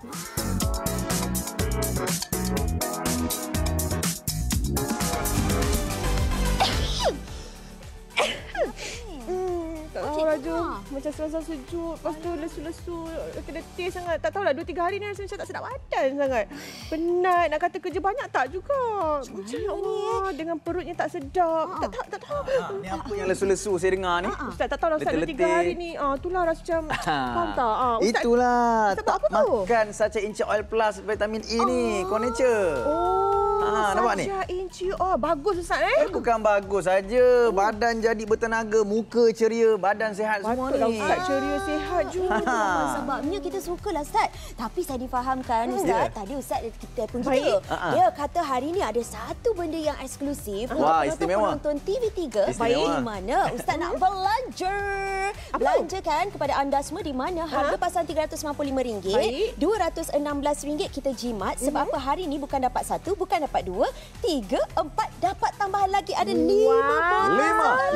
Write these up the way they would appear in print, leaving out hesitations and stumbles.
Tak tahu Raja. Macam serasa sejuk. Lepas tu lesu-lesu. Letih sangat. Tak tahulah 2-3 hari ni rasa macam tak sedap badan sangat. Penat. Nak kata kerja banyak tak juga. Macam Allah. Dengan perutnya tak sedap. Tak tahu. Ni apa yang lesu-lesu saya dengar ni? Ustaz tak tahu lah Ustaz 2-3 hari ni. Itulah rasa macam faham tak? Ustaz, itulah. Ustaz buat apa tu? Makan Sacha Inci Oil Plus vitamin E ni. Nature. Nampak ni? Sacha Inci Oil. Bagus Ustaz Bukan bagus saja. Badan jadi bertenaga, muka ceria, badan sihat semua ni. Patutlah Ustaz ceria sihat juga. Sebabnya kita sukalah Ustaz. Tapi saya difahamkan Ustaz, tadi Ustaz kita pun Baik. dia kata hari ni ada satu benda yang eksklusif Wah, untuk istimewa. penonton TV3 Istimewa. di mana Ustaz nak belanja. Belanjakan kepada anda semua di mana harga pasaran RM395, RM216 kita jimat. Sebab apa hari ni bukan dapat satu, bukan dapat dua, 3, 4, dapat tambahan lagi ada 5 botol.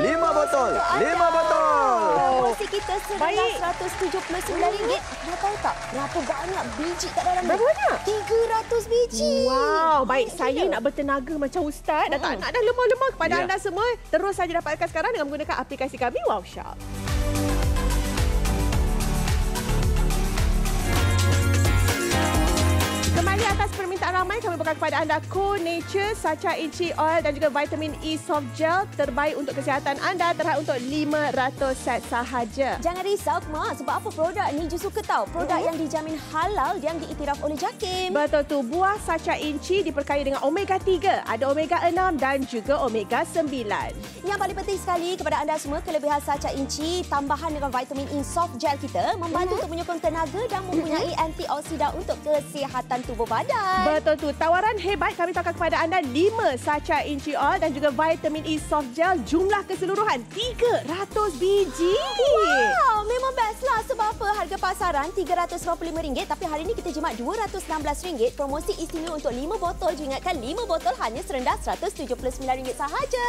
5 botol. 5 botol. Promosi kita serendah RM179. Anda tahu tak berapa banyak biji kat dalam ni? Berapa banyak? 300 biji. Wow, baik. Saya nak bertenaga macam Ustaz dan tak nak dah lemah-lemah kepada anda semua. Terus saja dapatkan sekarang dengan menggunakan aplikasi kami Wow Shop. Kembali atas permintaan ramai, kami bawakan kepada anda Nature, Sacha Inci Oil dan juga Vitamin E Soft Gel terbaik untuk kesihatan anda, terhad untuk 500 set sahaja. Jangan risau Mak, sebab apa produk ni justru tahu produk yang dijamin halal yang diiktiraf oleh JAKIM. Betul tu, buah Sacha Inci diperkaya dengan omega 3, ada omega 6 dan juga omega 9. Yang paling penting sekali kepada anda semua, kelebihan Sacha Inci tambahan dengan Vitamin E Soft Gel kita membantu untuk menyokong tenaga dan mempunyai antioksidan untuk kesihatan tubuh badan. Betul tu, tawaran hebat kami tawarkan kepada anda 5 Sacha Inci Oil dan juga Vitamin E Soft Gel, jumlah keseluruhan 300 biji. Wow, memang best lah. Sebab apa? Harga pasaran RM395 tapi hari ini kita jimat RM216. Promosi istimewa untuk 5 botol. Ingatkan 5 botol hanya serendah RM179 sahaja.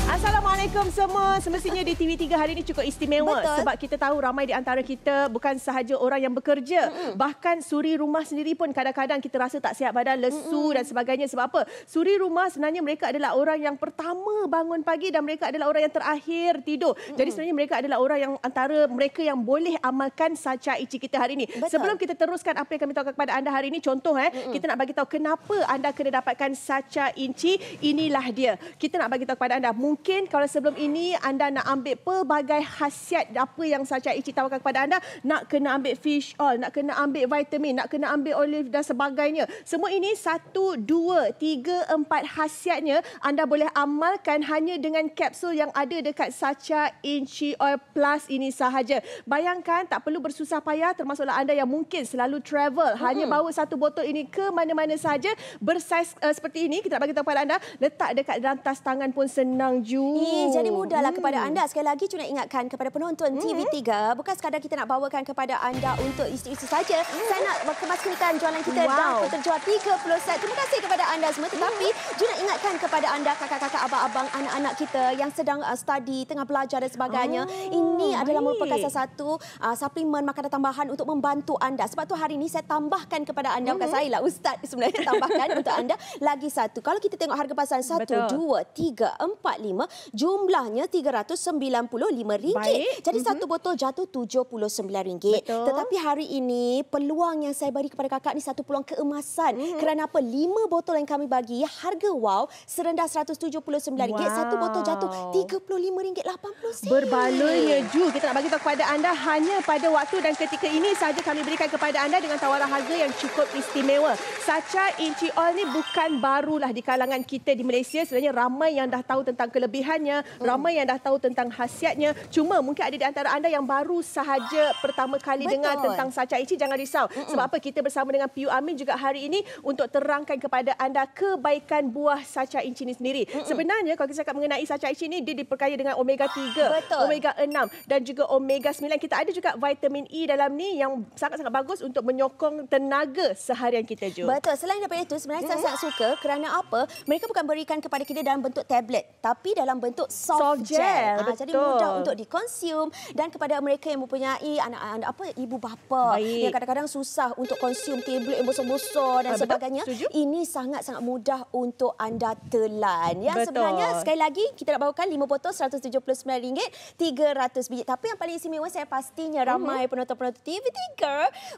Assalamualaikum semua. Semestinya di TV3 hari ini cukup istimewa. Betul. Sebab kita tahu ramai di antara kita bukan sahaja orang yang bekerja. Bahkan suri rumah sendiri pun kadang-kadang kita rasa tak sihat badan, lesu dan sebagainya. Sebab apa? Suri rumah sebenarnya mereka adalah orang yang pertama bangun pagi dan mereka adalah orang yang terakhir tidur. Jadi sebenarnya mereka adalah orang yang antara mereka yang boleh amalkan Sacha Inci kita hari ini. Betul. Sebelum kita teruskan apa yang kami tawarkan kepada anda hari ini, contoh kita nak bagi tahu kenapa anda kena dapatkan Sacha Inci. Inilah dia. Kita nak bagi tahu kepada anda, mungkin kalau sebelum ini anda nak ambil pelbagai khasiat apa yang Sacha Inci tawarkan kepada anda, nak kena ambil fish oil, nak kena ambil vitamin, nak kena ambil olive dan sebagainya. Semua ini 1, 2, 3, 4 khasiatnya anda boleh amalkan hanya dengan kapsul yang ada dekat Sacha Inci Oil Plus ini sahaja. Bayangkan tak perlu bersusah payah, termasuklah anda yang mungkin selalu travel, hanya bawa satu botol ini ke mana-mana sahaja. Bersaiz seperti ini, kita nak bagi tahu kepada anda, letak dekat dalam tas tangan pun senang juga. Jadi mudahlah kepada anda. Sekali lagi cuma nak ingatkan kepada penonton TV3, bukan sekadar kita nak bawakan kepada anda untuk isu-isu saja. Saya nak kemaskinikan jualan kita dan terjual 30 set. Terima kasih kepada anda semua. Tetapi juga nak ingatkan kepada anda kakak-kakak, abang-abang, anak-anak kita yang sedang study, tengah belajar dan sebagainya. Ini adalah merupakan salah satu suplemen makanan tambahan untuk membantu anda. Sebab tu hari ini saya tambahkan kepada anda, bukan saya lah, Ustaz sebenarnya tambahkan untuk anda lagi satu. Kalau kita tengok harga pasaran 1, 2, 3, 4, 5, jumlahnya RM395. Jadi satu botol jatuh RM79. Tetapi hari ini peluang yang saya bagi kepada kakak ni satu peluang keemasan. Kerana apa? 5 botol yang kami bagi harga wow serendah RM179. Satu botol jatuh RM35.80. Berbaloi Ju. Kita nak bagi tahu kepada anda hanya pada waktu dan ketika ini saja kami berikan kepada anda dengan tawaran harga yang cukup istimewa. Sacha Inci Oil ni bukan barulah di kalangan kita di Malaysia. Sebenarnya ramai yang dah tahu tentang kelebihannya, Ramai yang dah tahu tentang khasiatnya. Cuma mungkin ada di antara anda yang baru sahaja pertama kali dengar tentang Sacha Inci. Jangan risau. Sebab apa? Kita bersama dengan PU Amin juga hari ini untuk terangkan kepada anda kebaikan buah Sacha Inci ini sendiri. Sebenarnya kalau kita cakap mengenai Sacha Inci ini, dia diperkaya dengan omega 3, omega 6 dan juga omega 9. Kita ada juga vitamin E dalam ni yang sangat-sangat bagus untuk menyokong tenaga seharian kita, Jo. Betul. Selain daripada itu, sebenarnya saya sangat suka kerana apa? Mereka bukan berikan kepada kita dalam bentuk tablet, tapi dalam bentuk soft gel. Jadi mudah untuk dikonsum, dan kepada mereka yang mempunyai anak-anak ibu bapa yang kadang-kadang susah untuk konsum tablet yang besar-besar dan sebagainya. Ini sangat-sangat mudah untuk anda telan. Yang sebenarnya sekali lagi kita nak bawakan 5 botol RM179, 300 biji. Tapi yang paling istimewa, saya pastinya ramai penonton-penonton TV3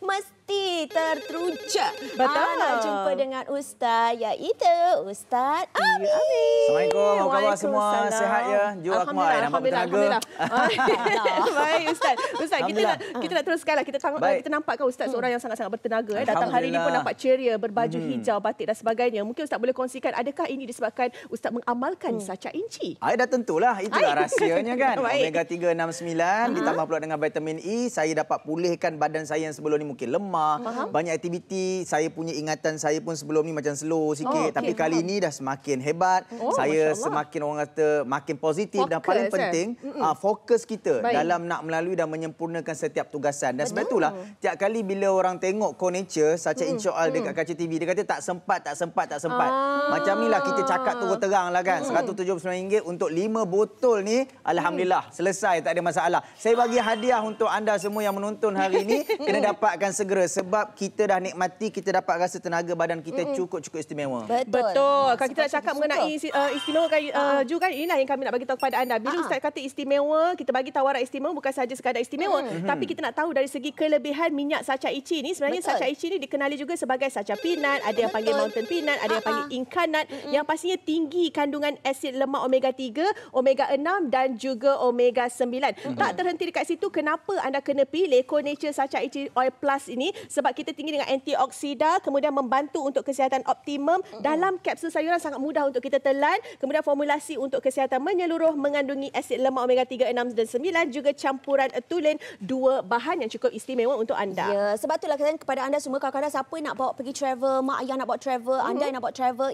mesti terteruja. Nak jumpa dengan Ustaz, iaitu Ustaz Amin. Assalamualaikum. Apa khabar semua? Sihat ya? Jo Akmal. Nampak bertenaga. Baik Ustaz. Ustaz, kita nak teruskanlah. Kita nampakkan Ustaz seorang yang sangat-sangat bertenaga. Datang hari ini pun nampak ceria, berbaju hijau, batik dan sebagainya. Mungkin Ustaz boleh kongsikan, adakah ini disebabkan Ustaz mengamalkan Sacha Inci? Dah tentulah. Itulah rahsianya kan. Omega 3, 6, 9 ditambah pula dengan vitamin E. Saya dapat pulihkan badan saya yang sebelum ni mungkin lemah. Banyak aktiviti. Saya punya ingatan saya pun sebelum ni macam slow sikit. Tapi kali ini dah semakin hebat. Saya semakin orang kata makin positif. Dan paling penting fokus kita dalam nak melalui dan menyempurnakan setiap tugasan. Dan sebab itulah tiap kali bila orang tengok Nature Sacha Inci dekat kaca TV, dia kata tak sempat. Macam ni lah kita cakap terus terang lah kan. RM179 untuk 5 botol ni. Alhamdulillah selesai, tak ada masalah. Saya bagi hadiah untuk anda semua yang menonton hari ini. Kena dapatkan segera sebab kita dah nikmati, kita dapat rasa tenaga badan kita cukup-cukup istimewa. Betul. Kalau kita nak cakap mengenai istimewa Ju kan, inilah yang kami nak bagi tahu kepada anda. Bila Ustaz kata istimewa, kita bagi tawaran istimewa bukan sahaja sekadar istimewa, tapi kita nak tahu dari segi kelebihan minyak Sacha Inci ni. Sebenarnya Sacha Inci ni dikenali juga sebagai Sacha Peanut, ada yang panggil Mountain Peanut, ada yang panggil Inca Nut, yang pastinya tinggi kandungan asid lemak omega 3, omega 6 dan juga omega 9. Tak terhenti dekat situ, kenapa anda kena pilih Nature Sacha Inci Oil Plus ini? Sebab kita tinggi dengan antioksida, kemudian membantu untuk kesihatan optimum. Dalam kapsul sayuran sangat mudah untuk kita telan. Kemudian formulasi untuk kesihatan menyeluruh mengandungi asid lemak omega 3, 6 dan 9, juga campuran tulen, 2 bahan yang cukup istimewa untuk anda. Ya, sebab itulah kepada anda semua, kadang-kadang siapa nak bawa pergi travel, mak ayah nak bawa travel, anda yang nak bawa travel,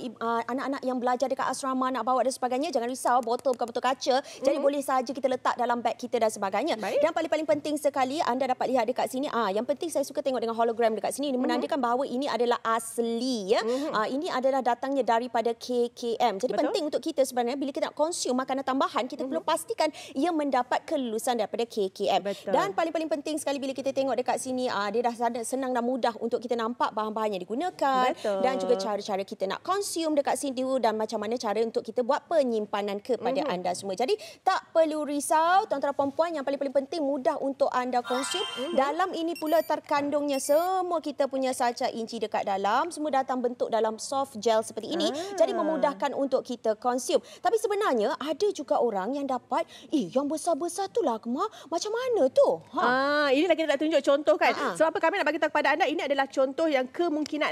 anak-anak yang belajar dekat asrama nak bawa dan sebagainya, jangan risau, botol bukan botol kaca. Jadi boleh saja kita letak dalam beg kita dan sebagainya. Dan paling penting sekali, anda dapat lihat dekat sini, yang penting saya suka tengok dengan hologram dekat sini, ini menandakan bahawa ini adalah asli ya. Ini adalah datangnya daripada KKM. Jadi penting untuk kita sebenarnya bila kita nak konsum makanan tambahan, kita perlu pastikan ia mendapat kelulusan daripada KKM. Dan paling penting sekali bila kita tengok dekat sini, dia dah senang dan mudah untuk kita nampak bahan-bahan yang digunakan dan juga cara-cara kita nak konsum dekat sini dan macam mana cara untuk kita buat penyimpanan kepada anda semua. Jadi tak perlu risau tuan-tuan dan puan-puan, yang paling penting mudah untuk anda konsum. Dalam ini pula terkandungnya semua kita punya Sacha Inci dekat dalam, semua datang bentuk dalam soft gel seperti ini. Jadi memudahkan untuk kita konsum. Tapi sebenarnya ada juga orang yang dapat, yang besar-besar tu lah Akmal, macam mana tu? Inilah kita nak tunjuk contoh kan. Sebab apa kami nak bagi tahu kepada anda, ini adalah contoh yang kemungkinan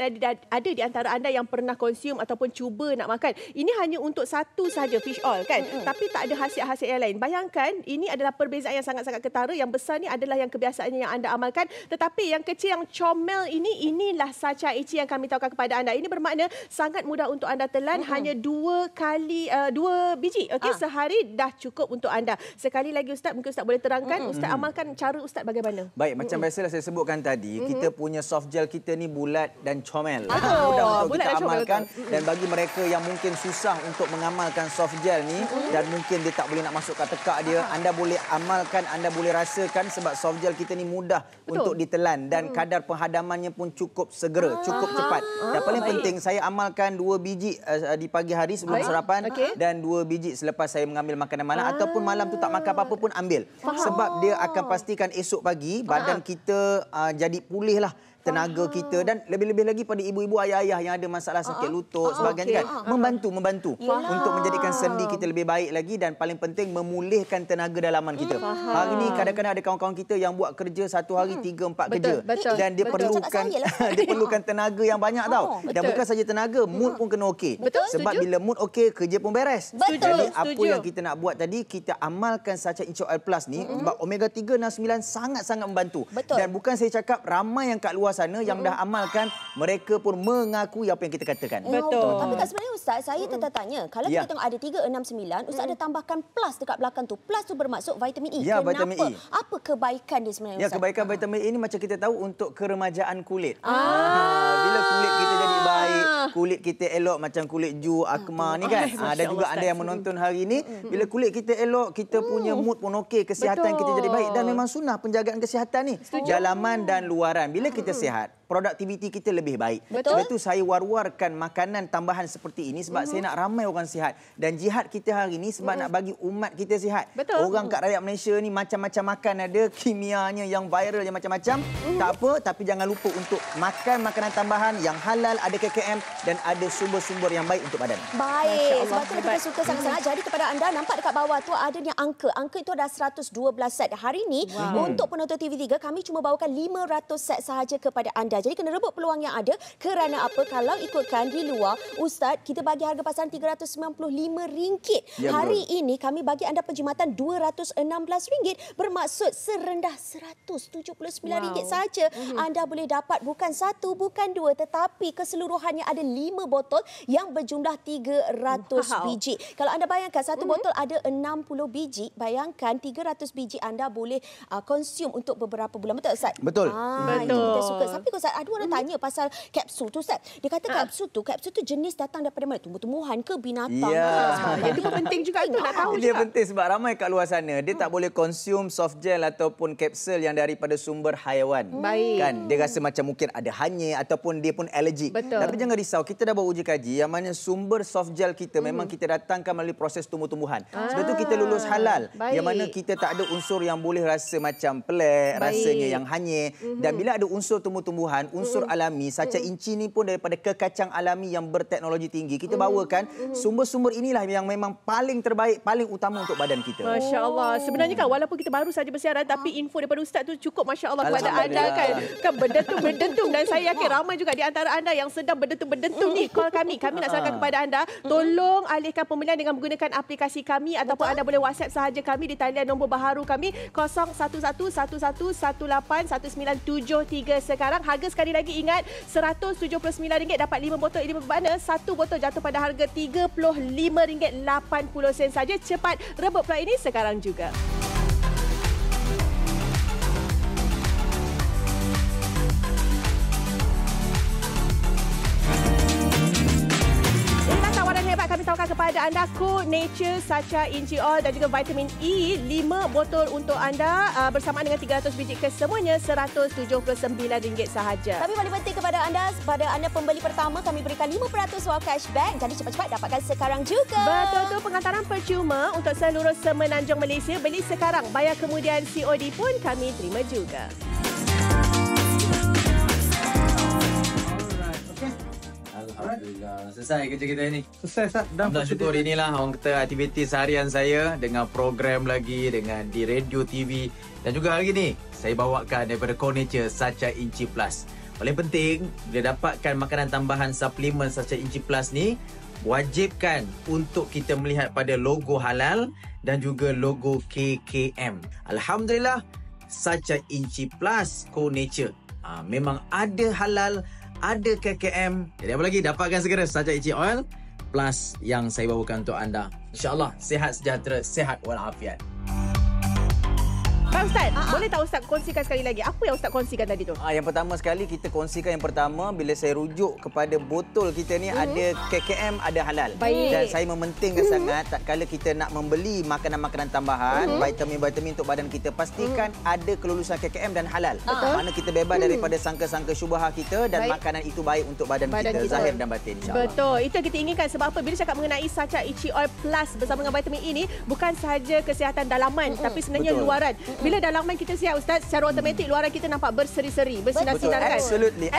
ada di antara anda yang pernah konsum ataupun cuba nak makan. Ini hanya untuk satu sahaja fish oil kan. Tapi tak ada khasiat-khasiat yang lain. Bayangkan, ini adalah perbezaan yang sangat-sangat ketara. Yang besar ni adalah yang kebiasaannya yang anda amalkan. Tetapi yang kecil, yang comel ini, inilah Sacha Inci yang kami tahukan kepada anda. Ini bermakna sangat mudah untuk anda telan. Hanya 2 biji. Sehari dah cukup untuk anda. Sekali lagi Ustaz, mungkin Ustaz boleh terangkan, Ustaz amalkan cara Ustaz bagaimana? Baik, macam biasalah saya sebutkan tadi, kita punya soft gel kita ni bulat dan comel. Mudah untuk kita amalkan. Dan bagi mereka yang mungkin susah untuk mengamalkan soft gel ni dan mungkin dia tak boleh nak masuk kat tekak dia, anda boleh amalkan, anda boleh rasakan sebab soft gel kita ni mudah untuk ditelan dan kadar penghadamannya pun cukup segera, cukup cepat. Dan paling penting, saya amalkan 2 biji di pagi hari sebelum sarapan dan 2 biji selepas saya mengambil makanan malam, ataupun malam tu tak makan apa-apa pun ambil. Sebab dia akan pastikan esok pagi badan kita jadi pulih lah. tenaga kita dan lebih-lebih lagi pada ibu-ibu ayah-ayah yang ada masalah sakit lutut sebagainya kan. Membantu untuk menjadikan sendi kita lebih baik lagi dan paling penting memulihkan tenaga dalaman kita. Hari ni kadang-kadang ada kawan-kawan kita yang buat kerja satu hari 3-4 kerja dan dia perlukan tenaga yang banyak tau. Dan bukan saja tenaga, mood pun kena okey. Sebab bila mood okey, kerja pun beres. Jadi apa yang kita nak buat tadi, kita amalkan Sacha Inci Oil Plus ni sebab omega 3, 6, 9 sangat-sangat membantu. Dan bukan saya cakap, ramai yang kat luar sana yang dah amalkan, mereka pun mengakui apa yang kita katakan. Tapi kat sebenarnya Ustaz, saya tertanya, kalau kita tengok ada 3, 6, 9, Ustaz ada tambahkan plus dekat belakang tu. Plus tu bermaksud vitamin E. Ya, kenapa? vitamin E. Apa kebaikan dia sebenarnya Ustaz? Ya, kebaikan vitamin E ni macam kita tahu untuk keremajaan kulit. Bila kulit kita jadi baik, kulit kita elok macam kulit Ju, Akmal ni kan. Dan juga anda yang menonton hari ini, bila kulit kita elok, kita punya mood pun okey, kesihatan kita jadi baik. Dan memang sunnah penjagaan kesihatan ni. Dalaman dan luaran. Bila kita sihat, produktiviti kita lebih baik. Sebab itu saya war-warkan makanan tambahan seperti ini sebab saya nak ramai orang sihat. Dan jihad kita hari ini sebab nak bagi umat kita sihat. Orang kat rakyat Malaysia ni macam-macam makan ada, kimianya yang viral yang macam-macam. Tak apa, tapi jangan lupa untuk makan makanan tambahan yang halal, ada KKM dan ada sumber-sumber yang baik untuk badan. Baik, sebab tu kita suka sangat-sangat. Jadi kepada anda, nampak dekat bawah tu adanya angka. Angka itu ada 112 set. Hari ini untuk penonton TV3, kami cuma bawakan 500 set sahaja kepada anda. Jadi kena rebut peluang yang ada. Kerana apa? Kalau ikutkan di luar, Ustaz, kita bagi harga pasaran RM395. Hari ini kami bagi anda penjimatan RM216. Bermaksud serendah RM179 saja. Anda boleh dapat bukan satu, bukan dua, tetapi keseluruhannya ada 5 botol yang berjumlah 300 biji. Kalau anda bayangkan satu botol ada 60 biji, bayangkan 300 biji anda boleh konsum untuk beberapa bulan. Betul Ustaz? Betul. Itu kita suka. Tapi Ustaz, ada orang tanya pasal kapsul tu Ustaz. Dia kata kapsul tu jenis datang daripada mana? Tumbuh-tumbuhan ke binatang? Itu pun penting juga itu nak tahu. Dia penting sebab ramai kat luar sana dia tak boleh konsum soft gel ataupun kapsul yang daripada sumber haiwan. Kan dia rasa macam mungkin ada hanyir ataupun dia pun alergik. Tapi jangan risau, kita dah buat uji kaji yang mana sumber soft gel kita memang kita datangkan melalui proses tumbuh-tumbuhan. Sebab tu kita lulus halal. Yang mana kita tak ada unsur yang boleh rasa macam pelik, rasanya yang hanyir. Dan bila ada unsur tumbuh-tumbuhan, unsur alami, Sacha Inci ni pun daripada kekacang alami yang berteknologi tinggi. Kita bawakan sumber-sumber inilah yang memang paling terbaik, paling utama untuk badan kita. Masya Allah. Sebenarnya kan walaupun kita baru saja bersiaran, tapi info daripada Ustaz tu cukup Masya Allah kepada anda kan. Kan berdentum-berdentum dan saya yakin ramai juga di antara anda yang sedang berdentum-berdentum ni. Call kami. Kami nak sarankan kepada anda, tolong alihkan pembelian dengan menggunakan aplikasi kami ataupun anda boleh WhatsApp sahaja kami di talian nombor baharu kami 0111111973 sekarang. Harga sekali lagi ingat RM179 dapat 5 botol. Ini bermakna satu botol jatuh pada harga RM35.80 saja. Cepat rebut peluang ini sekarang juga. Kami tawarkan kepada anda Co Nature Sacha Inci Oil dan juga vitamin E 5 botol untuk anda bersamaan dengan 300 biji kesemuanya RM179 sahaja. Tapi paling penting kepada anda pembeli pertama kami berikan 5% wang cashback. Jadi cepat-cepat dapatkan sekarang juga. Betul tu, pengantaran percuma untuk seluruh Semenanjung Malaysia. Beli sekarang, bayar kemudian COD pun kami terima juga. Alhamdulillah. Selesai kerja kita ni. Selesai, Sat. Alhamdulillah, syukur inilah orang kata aktiviti seharian saya dengan program lagi, dengan di radio, TV. Dan juga hari ni, saya bawakan daripada Co Nature Sacha Inci Plus. Paling penting, bila dapatkan makanan tambahan suplemen Sacha Inci Plus ni, wajibkan untuk kita melihat pada logo halal dan juga logo KKM. Alhamdulillah, Sacha Inci Plus Co Nature. Memang ada halal, ada KKM. Jadi apa lagi? Dapatkan segera Sacha Inci Oil Plus yang saya bawakan untuk anda. InsyaAllah sihat sejahtera, sihat walafiat. Bang Ustaz, boleh tak Ustaz kongsikan sekali lagi? Apa yang Ustaz kongsikan tadi tu? Yang pertama sekali kita kongsikan yang pertama bila saya rujuk kepada botol kita ni ada KKM, ada halal. Dan saya mementingkan sangat tak kala kita nak membeli makanan-makanan tambahan, vitamin-vitamin untuk badan kita, pastikan ada kelulusan KKM dan halal. Mana kita bebas daripada sangka-sangka syubhah kita dan makanan itu baik untuk badan kita, zahir dan batin, insya-Allah. Betul. Itu yang kita inginkan. Sebab apa? Bila cakap mengenai Sacha Inci Oil Plus bersama dengan vitamin E ni, bukan sahaja kesihatan dalaman tapi sebenarnya luaran. Bila dalaman kita siap Ustaz, secara automatik luaran kita nampak berseri-seri, bersinar-sinar kan? Absolutely.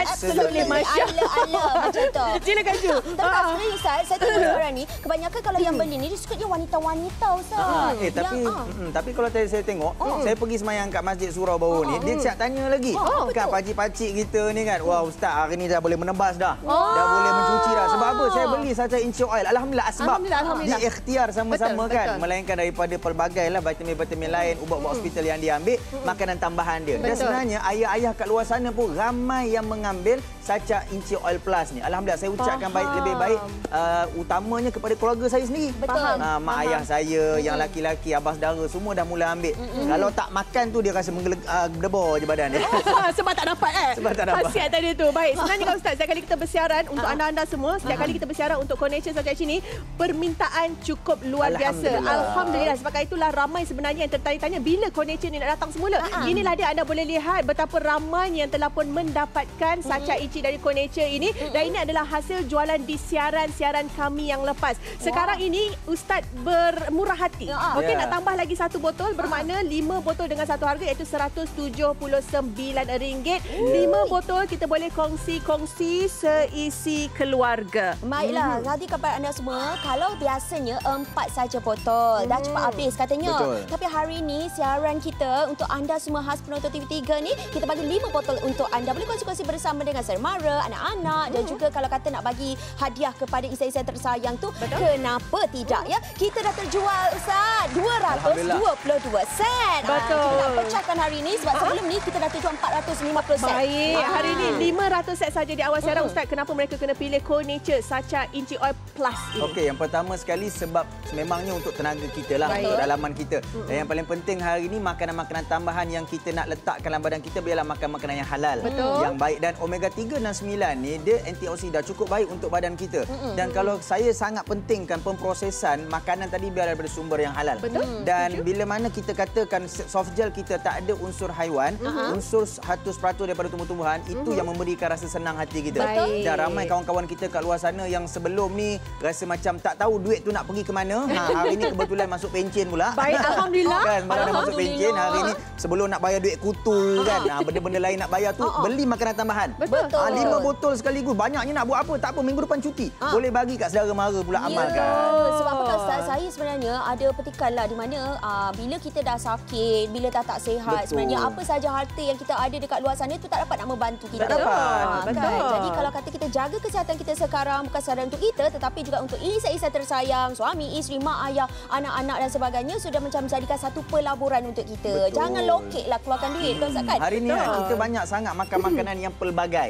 Masya Ala macam tu. Silakan Ju. Tapi sebenarnya Ustaz, saya tengok orang ni, kebanyakan kalau yang beli ni, dia suka dia wanita-wanita Ustaz. Tapi kalau saya tengok, saya pergi semayang kat Masjid Surau baru ni, dia siap tanya lagi. Kat pakcik-pakcik kita ni kan, wah Ustaz hari ni dah boleh menebas dah. Dah boleh mencuci dah. Sebab apa? Saya beli saja Inci Oil. Alhamdulillah sebab Alhamdulillah. diikhtiar sama-sama kan. Betul. Melainkan daripada pelbagai lah vitamin-vitamin lain, ubat-ubat hospital yang dia ambil, makanan tambahan dia. Dan sebenarnya ayah-ayah kat luar sana pun ramai yang mengambil Sacha Inci Oil Plus ni. Alhamdulillah saya ucapkan lebih baik utamanya kepada keluarga saya sendiri. Betul. Mak ayah saya yang laki-laki, abah saudara semua dah mula ambil. Kalau tak makan tu dia rasa berdebar je badan dia. Sebab tak dapat Sebab tak dapat. khasiat tadi tu. Baik, sebenarnya kan Ustaz, setiap kali kita bersiaran untuk anda-anda semua, setiap kali kita bersiaran untuk Connection Sacha ini, permintaan cukup luar biasa. Alhamdulillah. Sebab itulah ramai sebenarnya yang tertanya-tanya bila Connection ni nak datang semula. Inilah dia, anda boleh lihat betapa ramai yang telah pun mendapatkan Sacha Inci dari Connection ini, dan ini adalah hasil jualan di siaran-siaran kami yang lepas. Sekarang ini Ustaz bermurah hati. Okey, nak tambah lagi satu botol, bermakna 5 botol dengan satu harga iaitu RM179. 5 botol kita boleh kongsi seisi keluarga. Baiklah, nanti kepada anda semua, kalau biasanya 4 saja botol, dah cepat habis katanya. Betul. Tapi hari ini siaran kita untuk anda semua khas penonton TV3 ni, kita bagi 5 botol untuk anda. Boleh kongsi-kongsi bersama dengan saudara, anak-anak dan juga kalau kata nak bagi hadiah kepada isteri-isteri tersayang tu, kenapa tidak ya? Kita dah terjual Ustaz 222 set. Betul. Kita nak pecahkan hari ini sebab sebelum ni kita dah terjual 450 set. Baik, hari ini 500 set saja di awal siaran. Ustaz, kenapa mereka kena pilih Connection Sacha Inci Oil Plus ini? Okey, yang pertama sekali sebab memangnya untuk tenaga kita lah, untuk dalaman kita. Dan yang paling penting hari ini makanan-makanan tambahan yang kita nak letakkan dalam badan kita biarlah makan makanan yang halal, yang baik. Dan omega 3 dan 9 ni dia antioksida, cukup baik untuk badan kita. Dan kalau saya sangat pentingkan pemprosesan makanan tadi biar daripada sumber yang halal. Dan bila mana kita katakan soft gel kita tak ada unsur haiwan, unsur 100% daripada tumbuh-tumbuhan, itu yang memberikan rasa senang hati kita. Dan ramai kawan-kawan kita kat luar sana yang sebelum ni rasa macam tak tahu duit tu nak pergi ke mana. Hari ni kebetulan masuk pencen pula. Baik, alhamdulillah. Kan, malam dah masuk pencen. Hari ni sebelum nak bayar duit kutu kan, benda-benda lain nak bayar tu, beli makanan tambahan. 5 botol sekaligus. Banyaknya nak buat apa? Tak apa, minggu depan cuti. Boleh bagi kat saudara mara pula amalkan. Sebab apa tak Ustaz, saya sebenarnya ada petikanlah di mana bila kita dah sakit, bila dah tak sihat, sebenarnya apa saja harta yang kita ada dekat luar sana tu tak dapat nak membantu kita. Tak dapat. Kan? Jadi kalau kata kita jaga kesihatan kita sekarang, bukan sekadar untuk kita tetapi juga untuk isteri-isteri tersayang, suami, isteri, mak, ayah, anak-anak dan sebagainya, sudah macam menjadikan satu pelaburan untuk kita. Jangan lokeklah keluarkan duit kan Ustaz kan? Hari ni kita banyak sangat makan makanan yang pelbagai.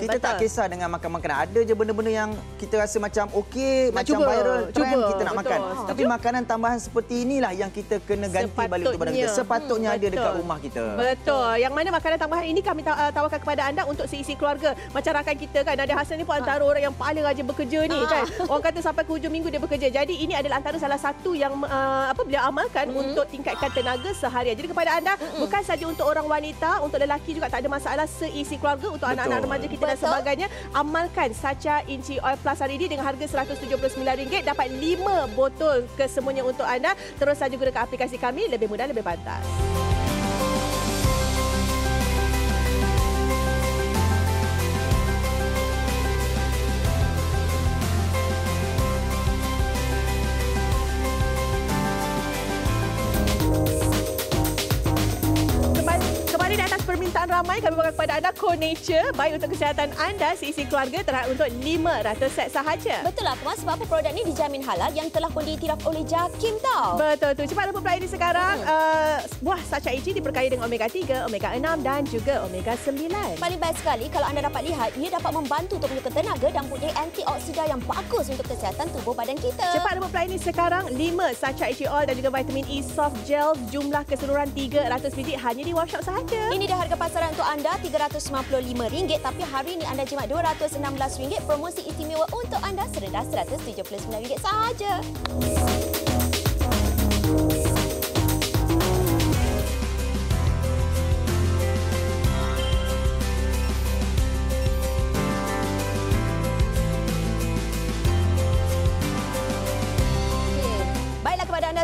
Kita tak kisah dengan makan makanan. Ada je benda-benda yang kita rasa macam okey, macam viral, trend kita nak makan. Tapi makanan tambahan seperti inilah yang kita kena ganti balik untuk badan kita. Sepatutnya ada dekat rumah kita. Betul. Yang mana makanan tambahan ini kami tawarkan kepada anda untuk seisi keluarga. Macam rakan kita kan, Nadia Hassan ni pun antara orang yang paling rajin bekerja ni kan. Orang kata sampai ke hujung minggu dia bekerja. Jadi ini adalah antara salah satu yang beliau amalkan untuk tingkatkan tenaga seharian. Jadi kepada anda, bukan saja untuk orang wanita, untuk lelaki juga tak ada masalah, seisi keluarga, untuk anak-anak remaja kita dan sebagainya. Amalkan Sacha Inci Oil Plus hari ini dengan harga RM179. Dapat 5 botol kesemuanya untuk anda. Terus saja gunakan aplikasi kami, lebih mudah, lebih pantas. Permintaan ramai kami bawa kepada anda Connection, baik untuk kesihatan anda, seisi keluarga, terhad untuk 500 set sahaja. Betul lah Puan, sebab apa produk ni dijamin halal yang telah pun diiktiraf oleh JAKIM tau. Betul tu. Cepat lupa pelai ini sekarang. Buah Sacha Inci diperkaya dengan omega 3, omega 6 dan juga omega 9. Paling baik sekali kalau anda dapat lihat, ia dapat membantu untuk menyukai tenaga dan mempunyai antioksida yang bagus untuk kesihatan tubuh badan kita. Cepat lupa pelai ini sekarang. 5 Sacha Inci Oil dan juga vitamin E Soft Gel, jumlah keseluruhan 300 biji hanya di Washop sahaja. Ini dah harga pasaran untuk anda RM395, tapi hari ini anda jimat RM216. Promosi istimewa untuk anda serendah RM179 sahaja.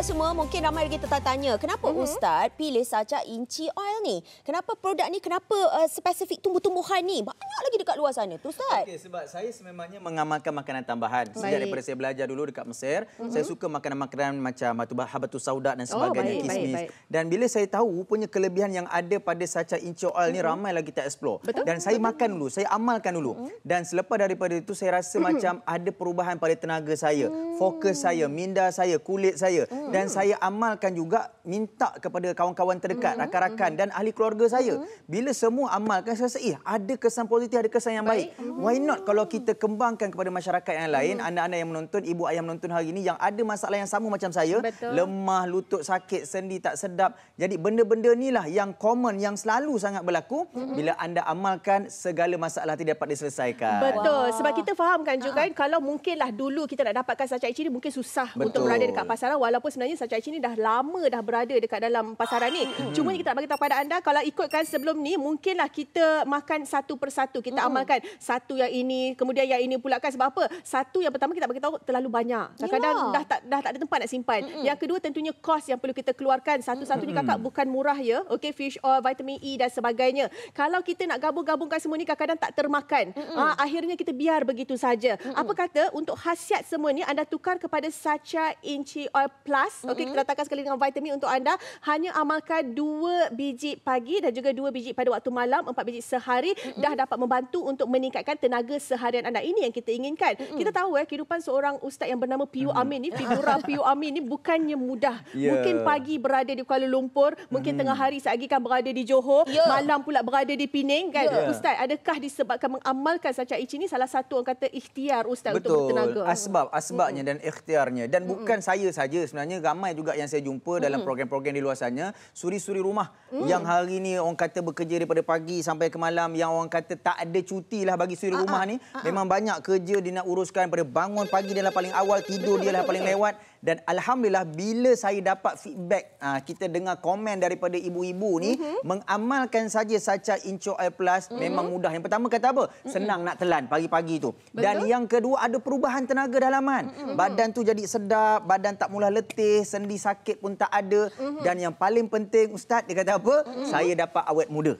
semua, mungkin ramai lagi tertanya, kenapa Ustaz pilih saja Inci Oil ni? Kenapa produk ni, kenapa spesifik tumbuh-tumbuhan ni? Banyak lagi dekat luar sana tu Ustaz. Okey, sebab saya sememangnya mengamalkan makanan tambahan. Sejak daripada saya belajar dulu dekat Mesir, saya suka makanan-makanan macam habatus sauda dan sebagainya, kismis. Dan bila saya tahu rupanya kelebihan yang ada pada saca Inci Oil ni ramai lagi tak explore. Dan saya makan dulu, saya amalkan dulu. Dan selepas daripada itu saya rasa macam ada perubahan pada tenaga saya, fokus saya, minda saya, kulit saya. Dan saya amalkan juga, minta kepada kawan-kawan terdekat, rakan-rakan dan ahli keluarga saya. Bila semua amalkan, saya rasa ada kesan positif, ada kesan yang baik. Why not kalau kita kembangkan kepada masyarakat yang lain, anak-anak yang menonton, ibu ayah menonton hari ini yang ada masalah yang sama macam saya, lemah, lutut sakit, sendi tak sedap. Jadi benda-benda inilah yang common, yang selalu sangat berlaku. Bila anda amalkan, segala masalah tidak dapat diselesaikan. Betul. Sebab kita fahamkan juga kalau mungkinlah dulu kita nak dapatkan saca Inci ni mungkin susah untuk berada dekat pasaran, walaupun sebenarnya saca Inci ni dah lama dah berada dekat dalam pasaran ni. Cuma kita nak bagi tahu kepada anda, kalau ikutkan sebelum ni mungkinlah kita makan satu persatu, kita amalkan satu yang ini, kemudian yang ini pula kan. Sebab apa? Satu yang pertama kita bagi tahu terlalu banyak. Kadang-kadang dah tak ada tempat nak simpan. Yang kedua tentunya kos yang perlu kita keluarkan. Satu-satunya kakak bukan murah ya. Okey, fish oil, vitamin E dan sebagainya. Kalau kita nak gabung-gabungkan semua ni kadang-kadang tak termakan. Akhirnya kita biar begitu saja. Apa kata untuk khasiat semua ni anda tukar kepada saca Inci Oil Plus. Okey, kita letakkan sekali dengan vitamin untuk anda. Hanya amalkan 2 biji pagi dan juga 2 biji pada waktu malam, 4 biji sehari dah dapat membantu untuk meningkatkan tenaga seharian anda. Ini yang kita inginkan. Kita tahu kehidupan seorang ustaz yang bernama Piyu Amin ni, figura Piyu Amin ni bukannya mudah. Mungkin pagi berada di Kuala Lumpur, mungkin tengah hari seagi kan berada di Johor, malam pula berada di Pening kan. Ustaz, adakah disebabkan mengamalkan saca Inci ni salah satu orang kata ikhtiar ustaz untuk bertenaga? Asbabnya dan ikhtiarnya. Dan bukan saya saja, sebenarnya ramai juga yang saya jumpa dalam program-program di luar sana, suri-suri rumah yang hari ni orang kata bekerja daripada pagi sampai ke malam, yang orang kata tak ada cuti lah bagi suri rumah ni. Memang banyak kerja dia nak uruskan, pada bangun pagi dia lah paling awal, tidur dia lah paling lewat. Dan alhamdulillah bila saya dapat feedback, kita dengar komen daripada ibu-ibu ni, mengamalkan saja saca Inci Oil Plus memang mudah. Yang pertama kata apa? Senang nak telan pagi-pagi tu. Dan yang kedua ada perubahan tenaga dalaman. Badan tu jadi sedap, badan tak mula letih, sendi sakit pun tak ada. Dan yang paling penting Ustaz, dia kata apa? Saya dapat awet muda.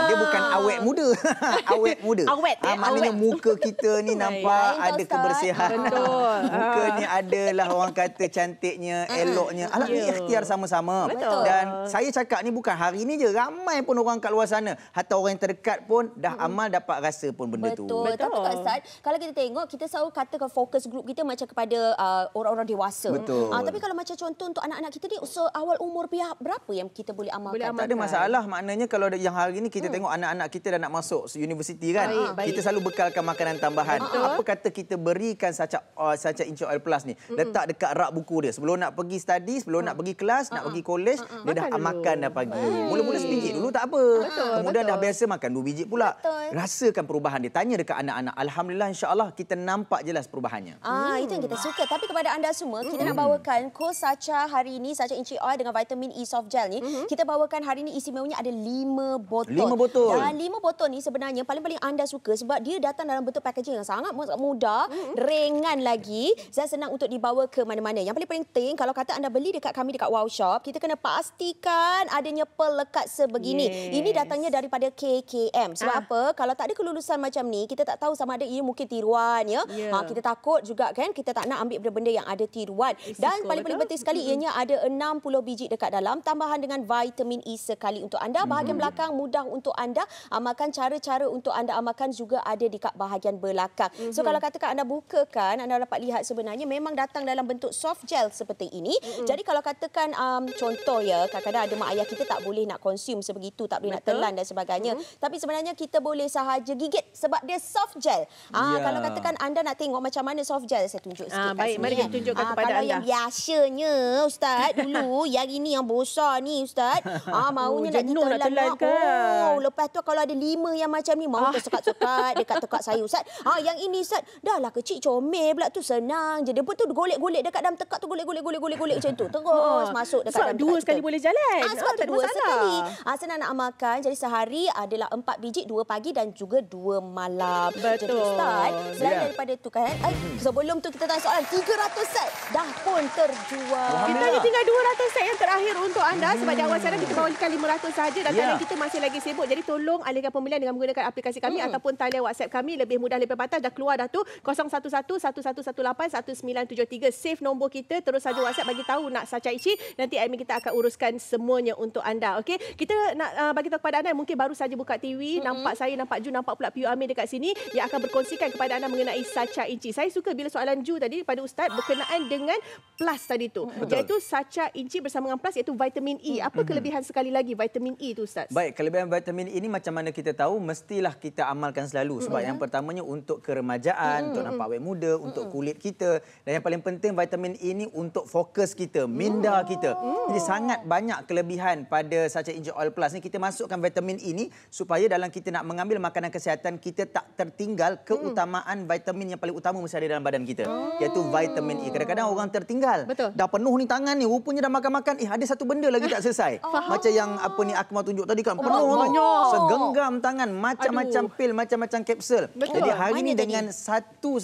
Dia bukan awet muda. Awet muda. Maknanya muka kita ni nampak ada kebersihan. Muka ni adalah orang kata cantiknya, eloknya. Alah, ni ikhtiar sama-sama. Dan saya cakap ni bukan hari ni je. Ramai pun orang kat luar sana. Hatta orang yang terdekat pun dah amal, dapat rasa pun benda tu. Betul. Tapi Kak Ustaz, kalau kita tengok, kita selalu katakan fokus grup kita macam kepada orang-orang dewasa. Tapi kalau macam contoh untuk anak-anak kita ni, awal umur berapa yang kita boleh amalkan? Tak ada masalah. Maknanya kalau yang hari ni kita tengok anak-anak kita dah nak masuk universiti kan. Kita selalu bekalkan makanan tambahan. Apa kata kita berikan saca Inci Oil Plus ni. Letak dekat rak buku dia. Sebelum nak pergi study, sebelum nak pergi kelas, nak pergi college, dia dah makan dah pagi. Mula-mula sebiji dulu tak apa. Kemudian dah biasa makan 2 biji pula. Rasakan perubahan dia. Tanya dekat anak-anak. Alhamdulillah, insya-Allah kita nampak jelas perubahannya. Itu yang kita suka. Tapi kepada anda semua, kita nak bawakan kos saca hari ini, saca Inci Oil dengan vitamin E soft gel ni. Kita bawakan hari ini istimewanya ada 5 botol. 5 botol. Dan 5 botol ni sebenarnya paling-paling anda suka sebab dia datang dalam bentuk packaging yang sangat mudah, ringan lagi dan senang untuk dibawa ke mana-mana. Yang paling penting, kalau kata anda beli dekat kami dekat Wow Shop, kita kena pastikan adanya pelekat sebegini. Ini datangnya daripada KKM. Sebab apa? Kalau tak ada kelulusan macam ni, kita tak tahu sama ada ini mungkin tiruan ya. Kita takut juga kan, kita tak nak ambil benda-benda yang ada tiruan. Dan paling-paling penting sekali, ianya ada 60 biji dekat dalam, tambahan dengan vitamin E sekali untuk anda. Bahagian belakang mudah untuk anda amalkan. Cara-cara untuk anda amalkan juga ada di kat bahagian belakang. So kalau katakan anda bukakan, anda dapat lihat sebenarnya memang datang dalam bentuk soft gel seperti ini. Jadi kalau katakan contoh ya, kadang-kadang ada mak ayah kita tak boleh nak consume sebegitu, tak boleh nak telan dan sebagainya. Tapi sebenarnya kita boleh sahaja gigit sebab dia soft gel. Kalau katakan anda nak tengok macam mana soft gel, saya tunjuk sikit kat sini. Mari kita tunjukkan kepada kalau anda. Yang biasanya Ustaz dulu, yang ini yang besar ni Ustaz, maunya nak ditelan kan. Lepas tu kalau ada 5 yang macam ni, mau tersekat-sekat dekat tekak saya Ustaz. Yang ini Ustaz, dah lah kecil comel pula tu, senang je. Dia pun tu golek-golek dekat dalam tekak tu, golek macam tu. Terus masuk dekat dalam dua sekali boleh jalan. Sebab tak ada dua masalah. sekali. Senang nak amalkan. Jadi sehari adalah 4 biji, 2 pagi dan juga 2 malam. Betul. Jadi Ustaz, selain daripada tu kan, sebelum tu kita tanya soalan 300 set dah pun terjual. Kita ni tinggal 200 set yang terakhir untuk anda sebab di awal siaran kita bawakan 500 saja dan talian kita masih lagi sibuk. Jadi tolong alihkan pembelian dengan menggunakan aplikasi kami ataupun talian WhatsApp kami. Lebih mudah, lebih pantas. Dah keluar dah tu 011-1118-1973. Save nombor kita, terus saja WhatsApp bagi tahu nak Sacha Ichi. Nanti admin kita akan uruskan semuanya untuk anda. Okey, kita nak bagi tahu kepada anda yang mungkin baru saja buka TV, nampak saya, nampak Ju, nampak pula PU Amir dekat sini yang akan berkongsikan kepada anda mengenai Sacha Inci. Saya suka bila soalan Ju tadi pada Ustaz berkenaan dengan plus tadi tu. Iaitu Sacha Inci bersama dengan plus iaitu vitamin E. Apa kelebihan sekali lagi vitamin E tu Ustaz? Baik, kelebihan vitamin E ini macam mana kita tahu mestilah kita amalkan selalu sebab yang pertamanya untuk keremajaan, untuk nampak awet muda, untuk kulit kita dan yang paling penting vitamin E ini untuk fokus kita, minda kita. Jadi sangat banyak kelebihan pada Sacha Inci Oil Plus ni. Kita masukkan vitamin E ni supaya dalam kita nak mengambil makanan kesihatan kita tak tertinggal keutamaan vitamin yang paling utama mesti ada dalam badan kita iaitu vitamin E. Kadang-kadang orang tertinggal. Betul. Dah penuh ni tangan ni, rupanya dah makan-makan, ada satu benda lagi tak selesai. Macam yang apa ni Akmal tunjuk tadi kan, penuh tu. Segenggam tangan, macam-macam pil, macam-macam kapsul. Jadi hari ni dengan satu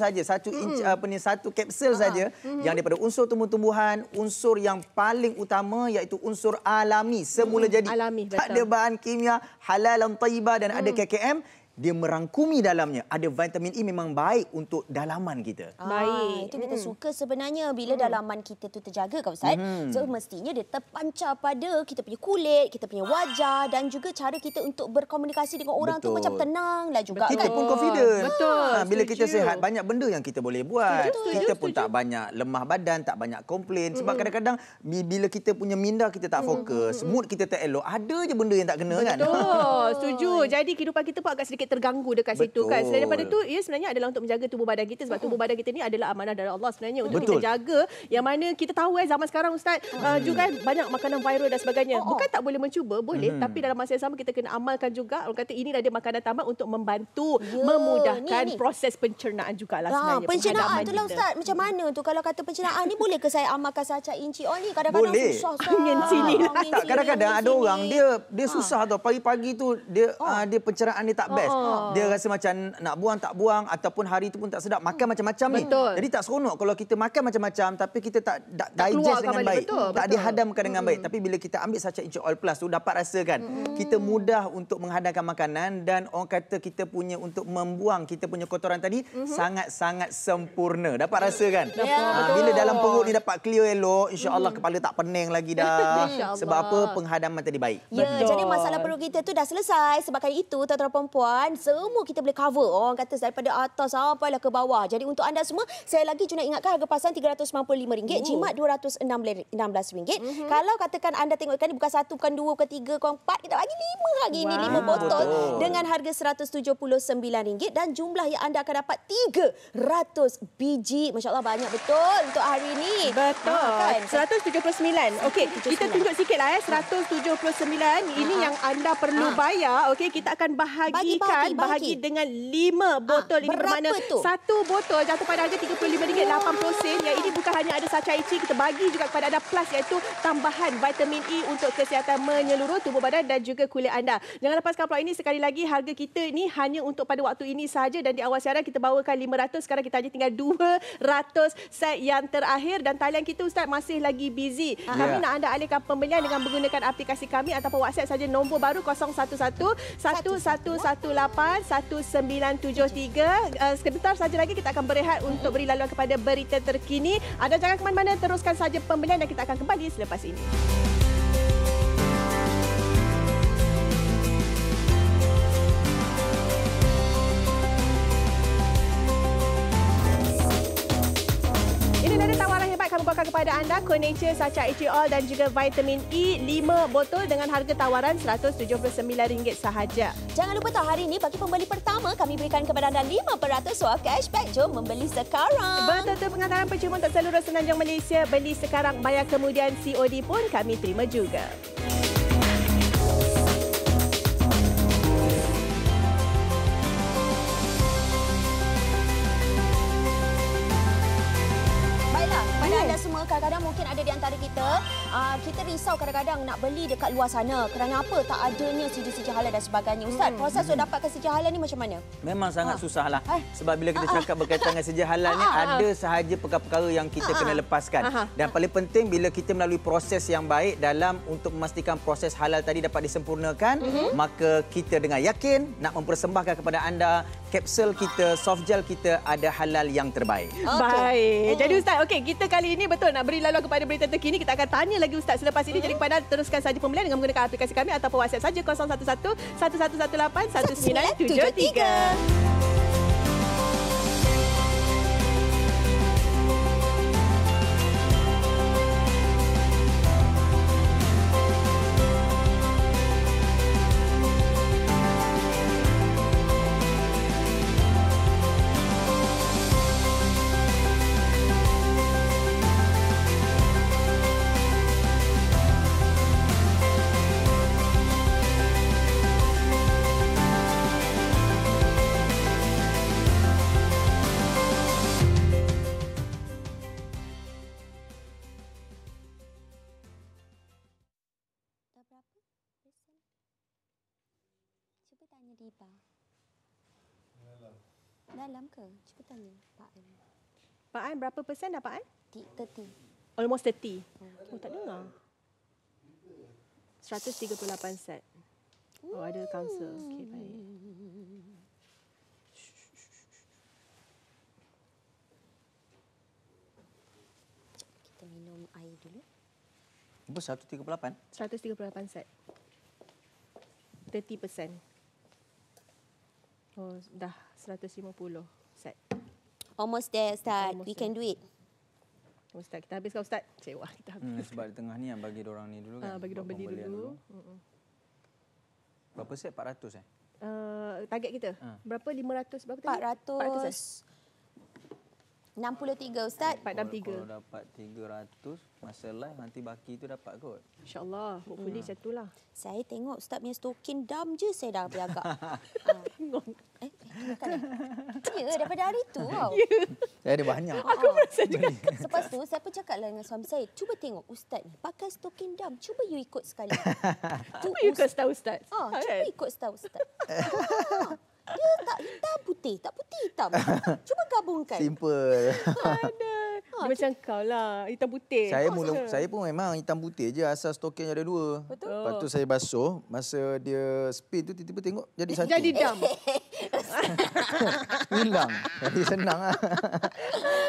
kapsul saja yang daripada unsur tumbuh-tumbuhan, unsur yang paling utama iaitu unsur alami, semula jadi. Alami, betul. Tak ada bahan kimia, halalan tayyibah dan ada KKM. Dia merangkumi dalamnya. Ada vitamin E memang baik untuk dalaman kita. Baik. Itu kita suka sebenarnya bila dalaman kita tu terjaga kan Ustaz. So mestinya dia terpancar pada kita punya kulit, kita punya wajah dan juga cara kita untuk berkomunikasi dengan orang tu macam tenang lah juga. Kita kan? pun confident. Betul. Bila kita sihat, banyak benda yang kita boleh buat. Setuju, Kita pun tak banyak lemah badan, tak banyak komplain. Sebab kadang-kadang bila kita punya minda kita tak fokus, mood kita tak elok, ada je benda yang tak kena kan. Betul. Setuju. Jadi kehidupan kita pun agak sedikit terganggu dekat situ kan. Selain daripada tu, ia sebenarnya adalah untuk menjaga tubuh badan kita sebab tubuh badan kita ni adalah amanah dari Allah sebenarnya untuk kita jaga. Yang mana kita tahu zaman sekarang Ustaz juga banyak makanan viral dan sebagainya. Bukan tak boleh mencuba, boleh, tapi dalam masa yang sama kita kena amalkan juga. Orang kata inilah dia makanan tambah untuk membantu memudahkan proses pencernaan jugalah sebenarnya. Pencernaan tu lah Ustaz. Macam mana tu kalau kata pencernaan ni boleh ke saya amalkan Sacha Inci Oil ni? Kadang-kadang susah Ustaz. Angin sini lah. Tak, kadang-kadang ada orang dia susah tau. Pagi-pagi tu dia pencernaan dia tak best. Dia rasa macam nak buang tak buang ataupun hari tu pun tak sedap, makan macam-macam ni. Jadi tak seronok kalau kita makan macam-macam tapi kita tak digest dengan baik. Tak dihadamkan dengan baik. Tapi bila kita ambil Sacha Inci Oil Plus tu dapat rasakan kita mudah untuk menghadamkan makanan dan orang kata kita punya untuk membuang kita punya kotoran tadi sangat-sangat sempurna. Dapat rasakan. Bila dalam perut ni dapat clear elok, insya-Allah kepala tak pening lagi dah. Sebab apa? Penghadaman tadi baik. Jadi masalah perut kita tu dah selesai. Sebab itu tuan-tuan perempuan semua kita boleh cover. Orang kata daripada atas sampailah ke bawah. Jadi untuk anda semua, saya lagi cuma ingatkan harga pasaran RM395, jimat RM216. Kalau katakan anda tengokkan ni bukan 1, bukan 2, bukan 3, bukan 4, kita bagi 5 hari ni, 5 botol dengan harga RM179 dan jumlah yang anda akan dapat 300 biji. Masya-Allah banyak betul untuk hari ni. Betul. Kan? 179. Okey, kita tunjuk sikitlah 179. Ini yang anda perlu bayar. Okey, kita akan bahagi dengan 5 botol ini bermakna tu? satu botol jatuh pada harga RM35.80. Yang ini bukan hanya ada Sacha Inci, kita bagi juga kepada anda plus iaitu tambahan vitamin E untuk kesihatan menyeluruh tubuh badan dan juga kulit anda. Jangan lepaskan peluang ini. Sekali lagi harga kita ni hanya untuk pada waktu ini saja dan di awal siaran kita bawakan 500, sekarang kita hanya tinggal 200 set yang terakhir dan talian kita Ustaz masih lagi busy. Kami nak anda alihkan pembelian dengan menggunakan aplikasi kami ataupun WhatsApp saja nombor baru 011-1118-1973. Sebentar saja lagi kita akan berehat untuk beri laluan kepada berita terkini. Anda jangan ke mana-mana, teruskan saja pembelian dan kita akan kembali selepas ini. Kami bawakan kepada anda Conature Sacha Inci Oil dan juga vitamin E 5 botol dengan harga tawaran RM179 sahaja. Jangan lupa tahu hari ini bagi pembeli pertama kami berikan kepada anda 5% wah cashback. Jom membeli sekarang. Betul-betul pengantaran percuma untuk seluruh Semenanjung Malaysia. Beli sekarang, bayar kemudian COD pun kami terima juga. kadang-kadang mungkin ada di antara kita, kita risau kadang-kadang nak beli dekat luar sana. Kerana apa? Tak adanya sijil-sijil halal dan sebagainya. Ustaz, proses untuk dapatkan sijil halal ni macam mana? Memang sangat susahlah. Sebab bila kita cakap berkaitan dengan sijil halal ni, ada sahaja perkara-perkara yang kita kena lepaskan. Dan paling penting bila kita melalui proses yang baik dalam untuk memastikan proses halal tadi dapat disempurnakan, maka kita dengan yakin nak mempersembahkan kepada anda kapsul kita, soft gel kita ada halal yang terbaik. Baik. Jadi Ustaz, okey, kita kali ini betul nak beri laluan kepada berita terkini. Kita akan tanya lagi Ustaz selepas ini. Jadi kepada anda teruskan saja pembelian dengan menggunakan aplikasi kami ataupun WhatsApp saja 011 1118 1973. Cuba tanya Diba. Dalam ke? Cuba tanya Pak An. Pak An, berapa persen dah Pak An? 30. Almost 30. Oh, tak dengar. 138 set. Oh, ada council. Okey, baik. Kita minum air dulu. Apa 138? 138 set. 30%. Oh, dah 150 set. Almost there, Ustaz. Almost We can do it. Ustaz, kita habiskan Ustaz. Cewa kita habis. Sebab di tengah ni yang bagi diorang ni dulu kan. Bagi diorang beli dulu. Berapa set? 400 eh? Target kita. Berapa? 500 berapa tadi? 463, Ustaz. 463. Kalau dapat 300 masa live nanti baki tu dapat kot. InsyaAllah. Hopefully macam tu lah. Saya tengok Ustaz punya stokin dam je saya dah beragak. Ya, daripada hari tu. Wow. Saya ada banyak. Aku rasa juga. Lepas tu saya pun cakap lah dengan suami saya, cuba tengok Ustaz ni pakai stokin dam. Cuba you ikut sekali. Cuba you kasih tahu Ustaz. Cuba ikut tahu Ustaz. Dia tak hitam putih, tak putih hitam. Cuba gabungkan. Simple. Ada. Dia macam kau lah, hitam putih. Saya pun memang hitam putih je, asal stokin ada dua. Betul. Lepas tu saya basuh, masa dia spin tu tiba-tiba tengok jadi satu. Jadi dam. Hilang. Jadi senang lah.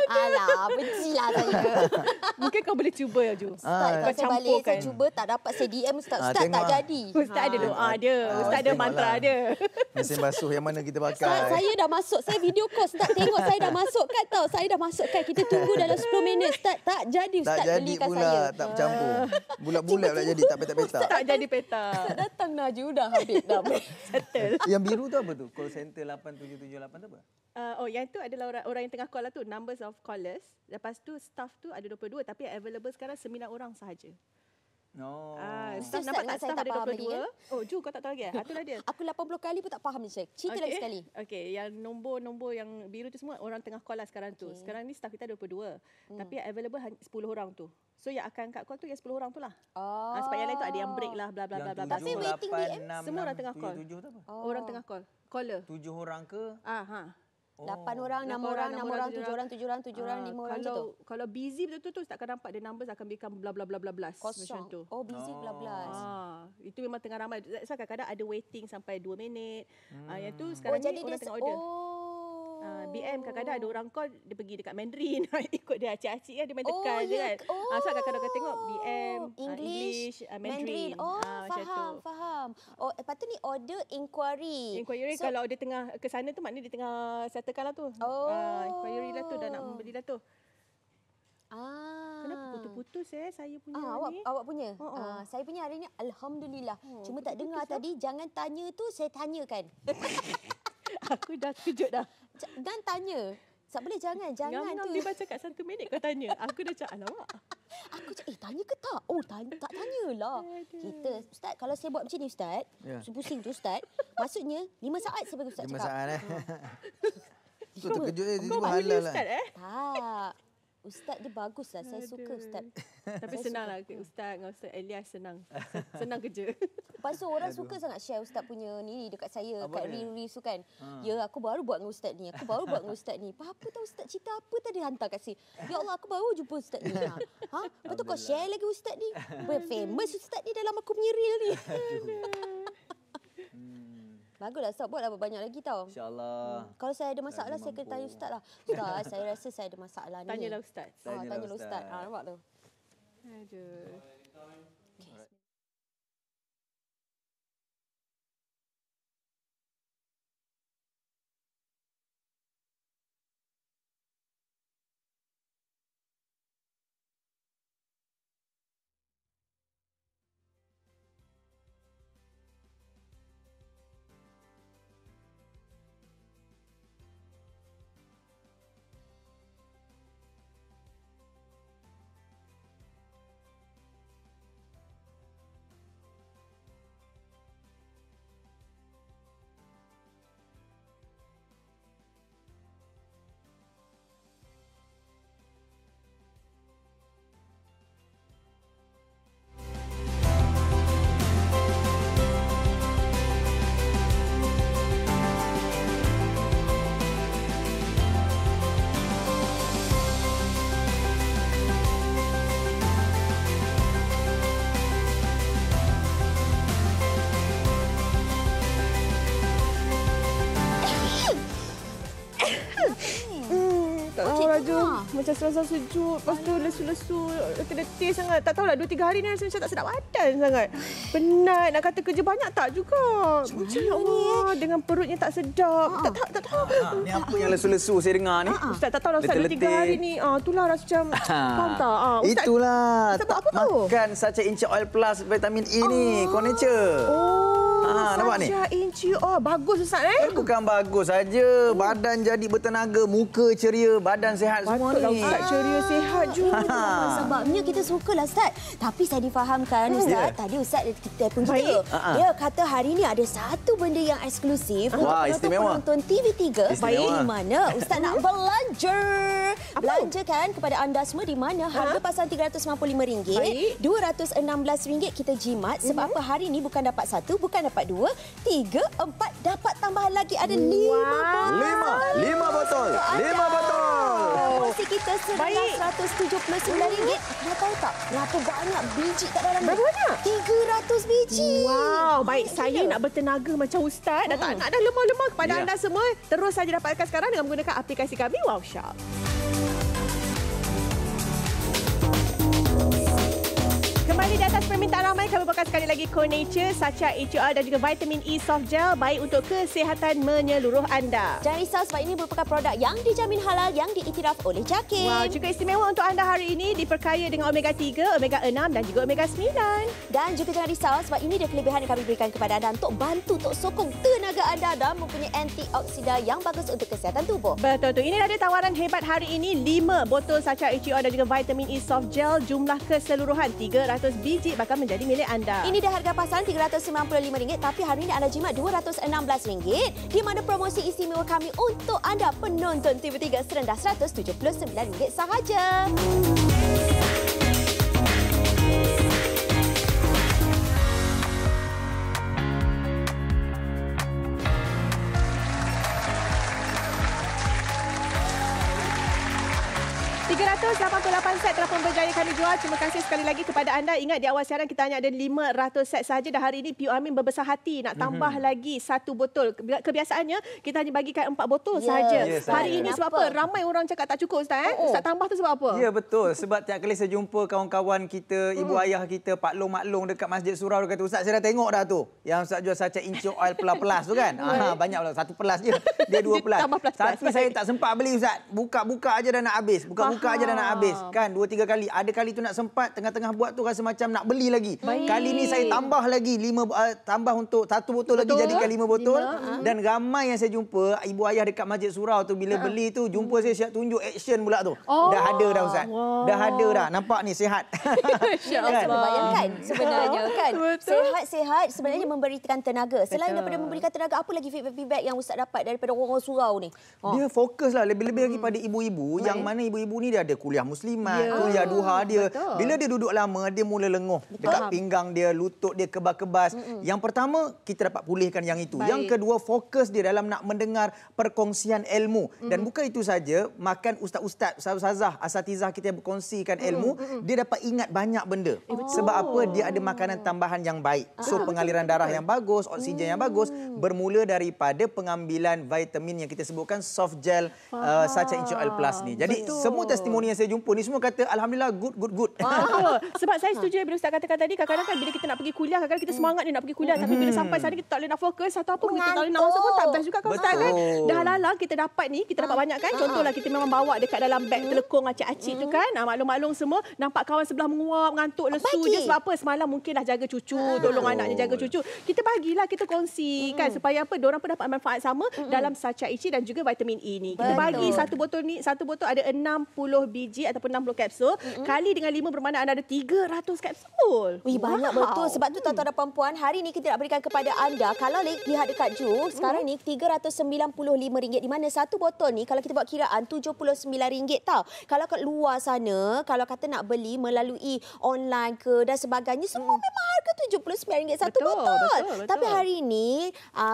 Alah, bencilah saya. Mungkin kau boleh cuba Ju. Ustaz, kalau saya balik, saya cuba tak dapat saya DM Ustaz. Ustaz tak jadi. Ustaz ada doa dia. Ustaz ada mantra dia. Mesin basuh yang mana kita pakai. Ustaz, saya dah masuk. Saya video call Ustaz tengok saya dah masukkan tau. Saya dah masukkan. Kita tunggu dalam 10 minit. Ustaz tak jadi. Ustaz tak jadi belikan pula, saya. tak bercampur. Bulat-bulat pula jadi, tak petak-petak. Tak jadi peta. Ustaz datang Naju dah habis dah. Settle. Yang biru tu apa tu? Call center 8778 tu apa? Yang tu adalah orang yang tengah call lah tu. Numbers of callers. Lepas tu staff tu ada 22 tapi available sekarang 9 orang sahaja. No. Staff Ustaz nampak tak? dengan saya Staff tak ada faham lagi, 22. Oh, Ju kau tak tahu lagi? Itulah dia. Aku 80 kali pun tak faham ni Syekh. Cerita lagi sekali. Okey, yang nombor-nombor yang biru tu semua orang tengah call lah sekarang tu. Sekarang ni staff kita 22. Tapi yang available 10 orang tu. So yang akan kat call tu yang 10 orang tu lah. Sebab yang lain tu ada yang break lah bla bla bla bla. Tapi waiting DM semua orang tengah call. 7 tu apa? Orang tengah call. Caller. 7 orang ke? 8 orang, 6 orang, 6 orang, 7 orang, 7 orang, 7 orang, 5 orang macam tu. Kalau busy betul-betul tu takkan nampak the numbers akan become bla bla bla bla bla macam tu. Oh, busy bla bla. Itu memang tengah ramai. So kadang-kadang ada waiting sampai 2 minit. Yang tu sekarang jadi ni orang dia tengah order. BM kadang-kadang ada orang call dia pergi dekat Mandarin ikut dia acik-acik kan dia main tekan je kan. So kadang-kadang kau tengok BM English Mandarin. Faham. Oh, lepas tu ni order inquiry. Inquiry so, kalau dia tengah ke sana tu maknanya dia tengah settlekan lah tu. Inquiry lah tu dah nak membeli lah tu. Kenapa putus-putus saya punya ni? Awak punya? Saya punya hari ni alhamdulillah. Cuma tak dengar tadi jangan tanya tu saya tanyakan. Aku dah kejut dah. Dan tanya. Tak boleh jangan tu. Ngam-ngam dia baca kat 1 minit kau tanya. Aku dah cakap alamak. Aku cakap tanya ke tak? Oh tak tanyalah. Kita Ustaz kalau saya buat macam ni Ustaz. Pusing tu Ustaz. Maksudnya 5 saat saya bagi Ustaz 5 cakap. 5 saat Tu terkejut dia tiba-tiba halal lah. Tak. Ustaz dia bagus lah. Saya suka Ustaz. Tapi senang lah Ustaz dengan Ustaz Elias senang. Senang kerja. Lepas tu orang suka sangat share Ustaz punya ni dekat saya. Apa kat dia? Reels tu kan. Ya, aku baru buat dengan Ustaz ni. Aku baru buat dengan Ustaz ni. Apa tahu Ustaz cerita apa tadi hantar kat sini. Ya Allah, aku baru jumpa Ustaz ni. Lepas tu kau share lagi Ustaz ni. Famous Ustaz ni dalam aku punya reel ni. Baguslah Ustaz, buatlah banyak lagi tau. InsyaAllah. Kalau saya ada masalah, saya kena tanya Ustaz lah. Ustaz, saya rasa saya ada masalah ni. Tanyalah Ustaz. Tanyalah Ustaz. Nampak tu. Aduh. Macam serasa sejuk, lepas tu lesu-lesu, letih sangat. Tak tahulah 2-3 hari ni rasa macam tak sedap badan sangat. Penat, nak kata kerja banyak tak juga. Macam Allah, dengan perutnya tak sedap. Tak tahu. Ni apa yang lesu-lesu saya dengar ni? Ustaz tak tahulah Ustaz 2-3 hari ni. Itulah rasa macam, faham tak? Ustaz, Itulah. Ustaz buat apa tu? Makan Sacha Inci Oil Plus vitamin E ni, Nature. Nampak ni? Sacha Inci Oil. Bagus Ustaz Bukan bagus saja, badan jadi bertenaga, muka ceria, badan sihat semua ni. Ustaz ceria sihat juga. Sebabnya kita sukalah Ustaz. Tapi saya difahamkan Ustaz, tadi Ustaz telefon kita. Dia kata hari ni ada satu benda yang eksklusif Wah, untuk istimewa. penonton TV3. Istimewa. Di mana Ustaz nak belanja. Belanjakan kepada anda semua di mana harga pasaran RM395, RM216 kita jimat. Sebab apa hari ni bukan dapat 1, bukan dapat 2, 3, 4, dapat tambahan lagi ada 5 botol. 5 botol. 5 botol. Promosi kita sebanyak RM179. Anda tahu tak berapa banyak biji kat dalam ni? Berapa banyak? 300 biji. Wow, baik saya nak bertenaga macam Ustaz dan tak nak dah lemah-lemah kepada anda semua. Terus saja dapatkan sekarang dengan menggunakan aplikasi kami Wow Shop. Kembali di atas permintaan ramai, kami bawakan sekali lagi Nature, Sacha Inci Oil dan juga Vitamin E Soft Gel, baik untuk kesihatan menyeluruh anda. Jangan risau sebab ini merupakan produk yang dijamin halal yang diiktiraf oleh JAKIM. Wow, juga istimewa untuk anda hari ini, diperkaya dengan Omega 3, Omega 6 dan juga Omega 9. Dan juga jangan risau sebab ini dia kelebihan yang kami berikan kepada anda untuk bantu, untuk sokong tenaga anda dan mempunyai antioksida yang bagus untuk kesihatan tubuh. Betul tu. Inilah dia tawaran hebat hari ini, 5 botol Sacha Inci Oil dan juga Vitamin E Soft Gel, jumlah keseluruhan 300 biji bakal menjadi milik anda. Ini dah harga pasaran RM395 tapi hari ini anda jimat RM216 di mana promosi istimewa kami untuk anda penonton TV3 serendah RM179 sahaja. 388 set telah pun berjaya kami jual. Terima kasih sekali lagi kepada anda. Ingat di awal siaran kita hanya ada 500 set saja dan hari ini Piu Amin berbesar hati nak tambah lagi 1 botol. Kebiasaannya kita hanya bagikan 4 botol sahaja. Hari ini sebab apa? Ramai orang cakap tak cukup Ustaz. Ustaz tambah tu sebab apa? Ya betul. Sebab tiap kali saya jumpa kawan-kawan kita, ibu ayah kita, Pak Long dekat Masjid Surau, dia kata, Ustaz saya dah tengok dah tu. Yang Ustaz jual Sacha Inci Oil Plus tu kan. Banyak lah. 1 plus je. Dia 2 plus. Tapi saya tak sempat beli Ustaz. Buka-buka aja dah nak habis. Buka-buka aja dah nak habis. Kan 2-3 kali. Ada kali tu nak sempat, tengah-tengah buat tu rasa macam nak beli lagi. Kali ni saya tambah lagi 5 tambah untuk 1 botol lagi jadikan 5 botol. Dan ramai yang saya jumpa ibu ayah dekat Masjid Surau tu bila beli tu jumpa saya siap tunjuk action pula tu. Dah ada dah Ustaz. Dah ada dah. Nampak ni sihat. Kan? Bayangkan sebenarnya kan. Sehat-sehat sebenarnya memberikan tenaga. Selain daripada memberikan tenaga, apa lagi feedback yang Ustaz dapat daripada orang surau ni? Dia fokuslah lebih-lebih lagi pada ibu-ibu yang mana ibu-ibu ni dia dia ada kuliah muslimat, kuliah duha dia. Betul. Bila dia duduk lama, dia mula lenguh. Dekat pinggang dia, lutut dia kebas-kebas. Yang pertama, kita dapat pulihkan yang itu. Baik. Yang kedua, fokus dia dalam nak mendengar perkongsian ilmu. Dan bukan itu saja, makan ustaz-ustaz, ustazah, asatizah kita yang berkongsikan ilmu, dia dapat ingat banyak benda. Sebab apa? Dia ada makanan tambahan yang baik. So, pengaliran darah yang bagus, oksigen yang bagus, bermula daripada pengambilan vitamin yang kita sebutkan soft gel Sacha Inci Oil Plus ni. Jadi, semua testimoni yang saya jumpa ni semua kata, Alhamdulillah, good. Sebab saya setuju bila Ustaz katakan tadi, kadang-kadang kan bila kita nak pergi kuliah, kadang-kadang kita semangat ni nak pergi kuliah, tapi bila sampai sana kita tak boleh nak fokus atau apa, kita tak boleh nak masuk pun tak best juga kan Ustaz kan. Dah lalang kita dapat ni, kita dapat banyak kan. Contohlah kita memang bawa dekat dalam beg telekong acik-acik tu kan. Maklum-maklum semua, nampak kawan sebelah menguap, ngantuk, lesu je sebab apa? Semalam mungkinlah jaga cucu, tolong anaknya jaga cucu. Kita bagilah, kita kongsi kan supaya apa? Diorang pun dapat manfaat sama dalam Sacha Inci dan juga vitamin E ni. Kita bagi satu botol ni, satu botol ada 60 biji ataupun 60 kapsul. Kali dengan 5 bermakna anda ada 300 kapsul. Wih, banyak betul. Sebab tu tuan-tuan dan puan-puan, hari ni kita nak berikan kepada anda, kalau lihat dekat Ju, sekarang ni RM395, di mana satu botol ni kalau kita buat kiraan RM79 tau. Kalau kat luar sana, kalau kata nak beli melalui online ke dan sebagainya, semua memang harga RM79 satu botol. Betul. Tapi hari ni,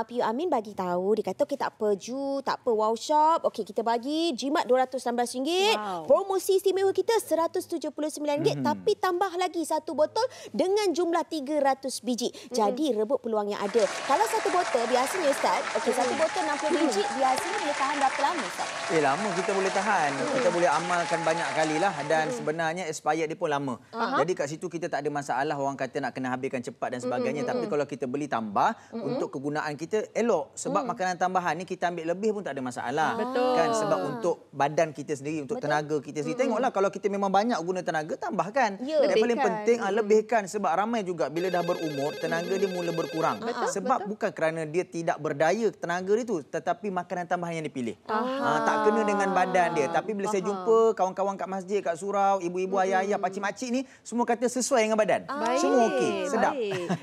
PU Amin bagi tahu, dia kata, okey tak apa Ju, tak apa Wow Shop, okey kita bagi jimat RM216. Promosi istimewa kita RM179, tapi tambah lagi satu botol dengan jumlah 300 biji. Jadi rebut peluang yang ada. Kalau satu botol biasanya Ustaz, okey satu botol 60 biji biasanya boleh tahan berapa lama Ustaz? Lama kita boleh tahan. Kita boleh amalkan banyak kalilah dan sebenarnya expired dia pun lama. Jadi kat situ kita tak ada masalah orang kata nak kena habiskan cepat dan sebagainya. Tapi kalau kita beli tambah untuk kegunaan kita elok. Sebab makanan tambahan ni kita ambil lebih pun tak ada masalah. Kan sebab untuk badan kita sendiri, untuk tenaga kita sendiri. Tengoklah kalau kita memang banyak guna tenaga, tambahkan. Yang paling penting lebihkan sebab ramai juga bila dah berumur tenaga dia mula berkurang. Sebab bukan kerana dia tidak berdaya tenaga dia tu, tetapi makanan tambahan yang dipilih. Tak kena dengan badan dia. Tapi bila saya jumpa kawan-kawan kat masjid, kat surau, ibu-ibu, ayah-ayah, pakcik-makcik ni, semua kata sesuai dengan badan. Semua okey, sedap.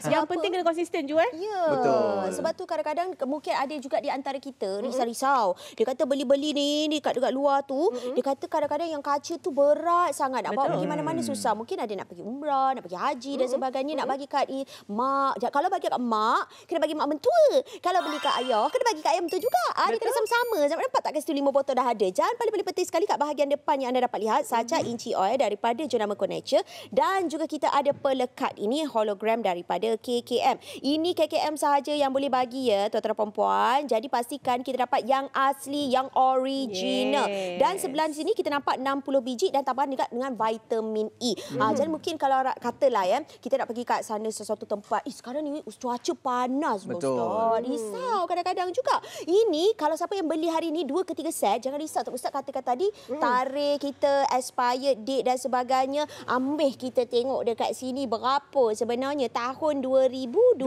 Yang penting kena konsisten je Ya. Betul. Sebab tu kadang-kadang mungkin ada juga di antara kita risau-risau. Dia kata beli-beli ni dekat luar tu, dia kata kadang-kadang yang kaca tu berat sangat. Nak bawa pergi mana-mana susah. Mungkin ada nak pergi umrah, nak pergi haji dan sebagainya, nak bagi kat mak. Kalau bagi kat mak, kena bagi mak mentua. Kalau beli kat ayah, kena bagi kat ayah mentua juga. Dia kena sama-sama. Nampak tak kat situ 5 botol dah ada. Dan paling penting sekali kat bahagian depan yang anda dapat lihat, Sacha Inci Oil daripada Jenama Nature, dan juga kita ada pelekat ini hologram daripada KKM. Ini KKM sahaja yang boleh bagi ya tuan-tuan dan puan-puan. Jadi pastikan kita dapat yang asli, yang original. Dan sebelah sini kita nampak 60 biji dan tambahan juga dengan vitamin E. Jadi mungkin kalau katalah ya, kita nak pergi kat sana sesuatu tempat, sekarang ni cuaca panas. Betul. Risau kadang-kadang juga. Ini kalau siapa yang beli hari ni 2 ke 3 set, jangan risau. Ustaz katakan tadi, tarikh kita, expired date dan sebagainya. Ambil kita tengok dekat sini berapa sebenarnya tahun 2025.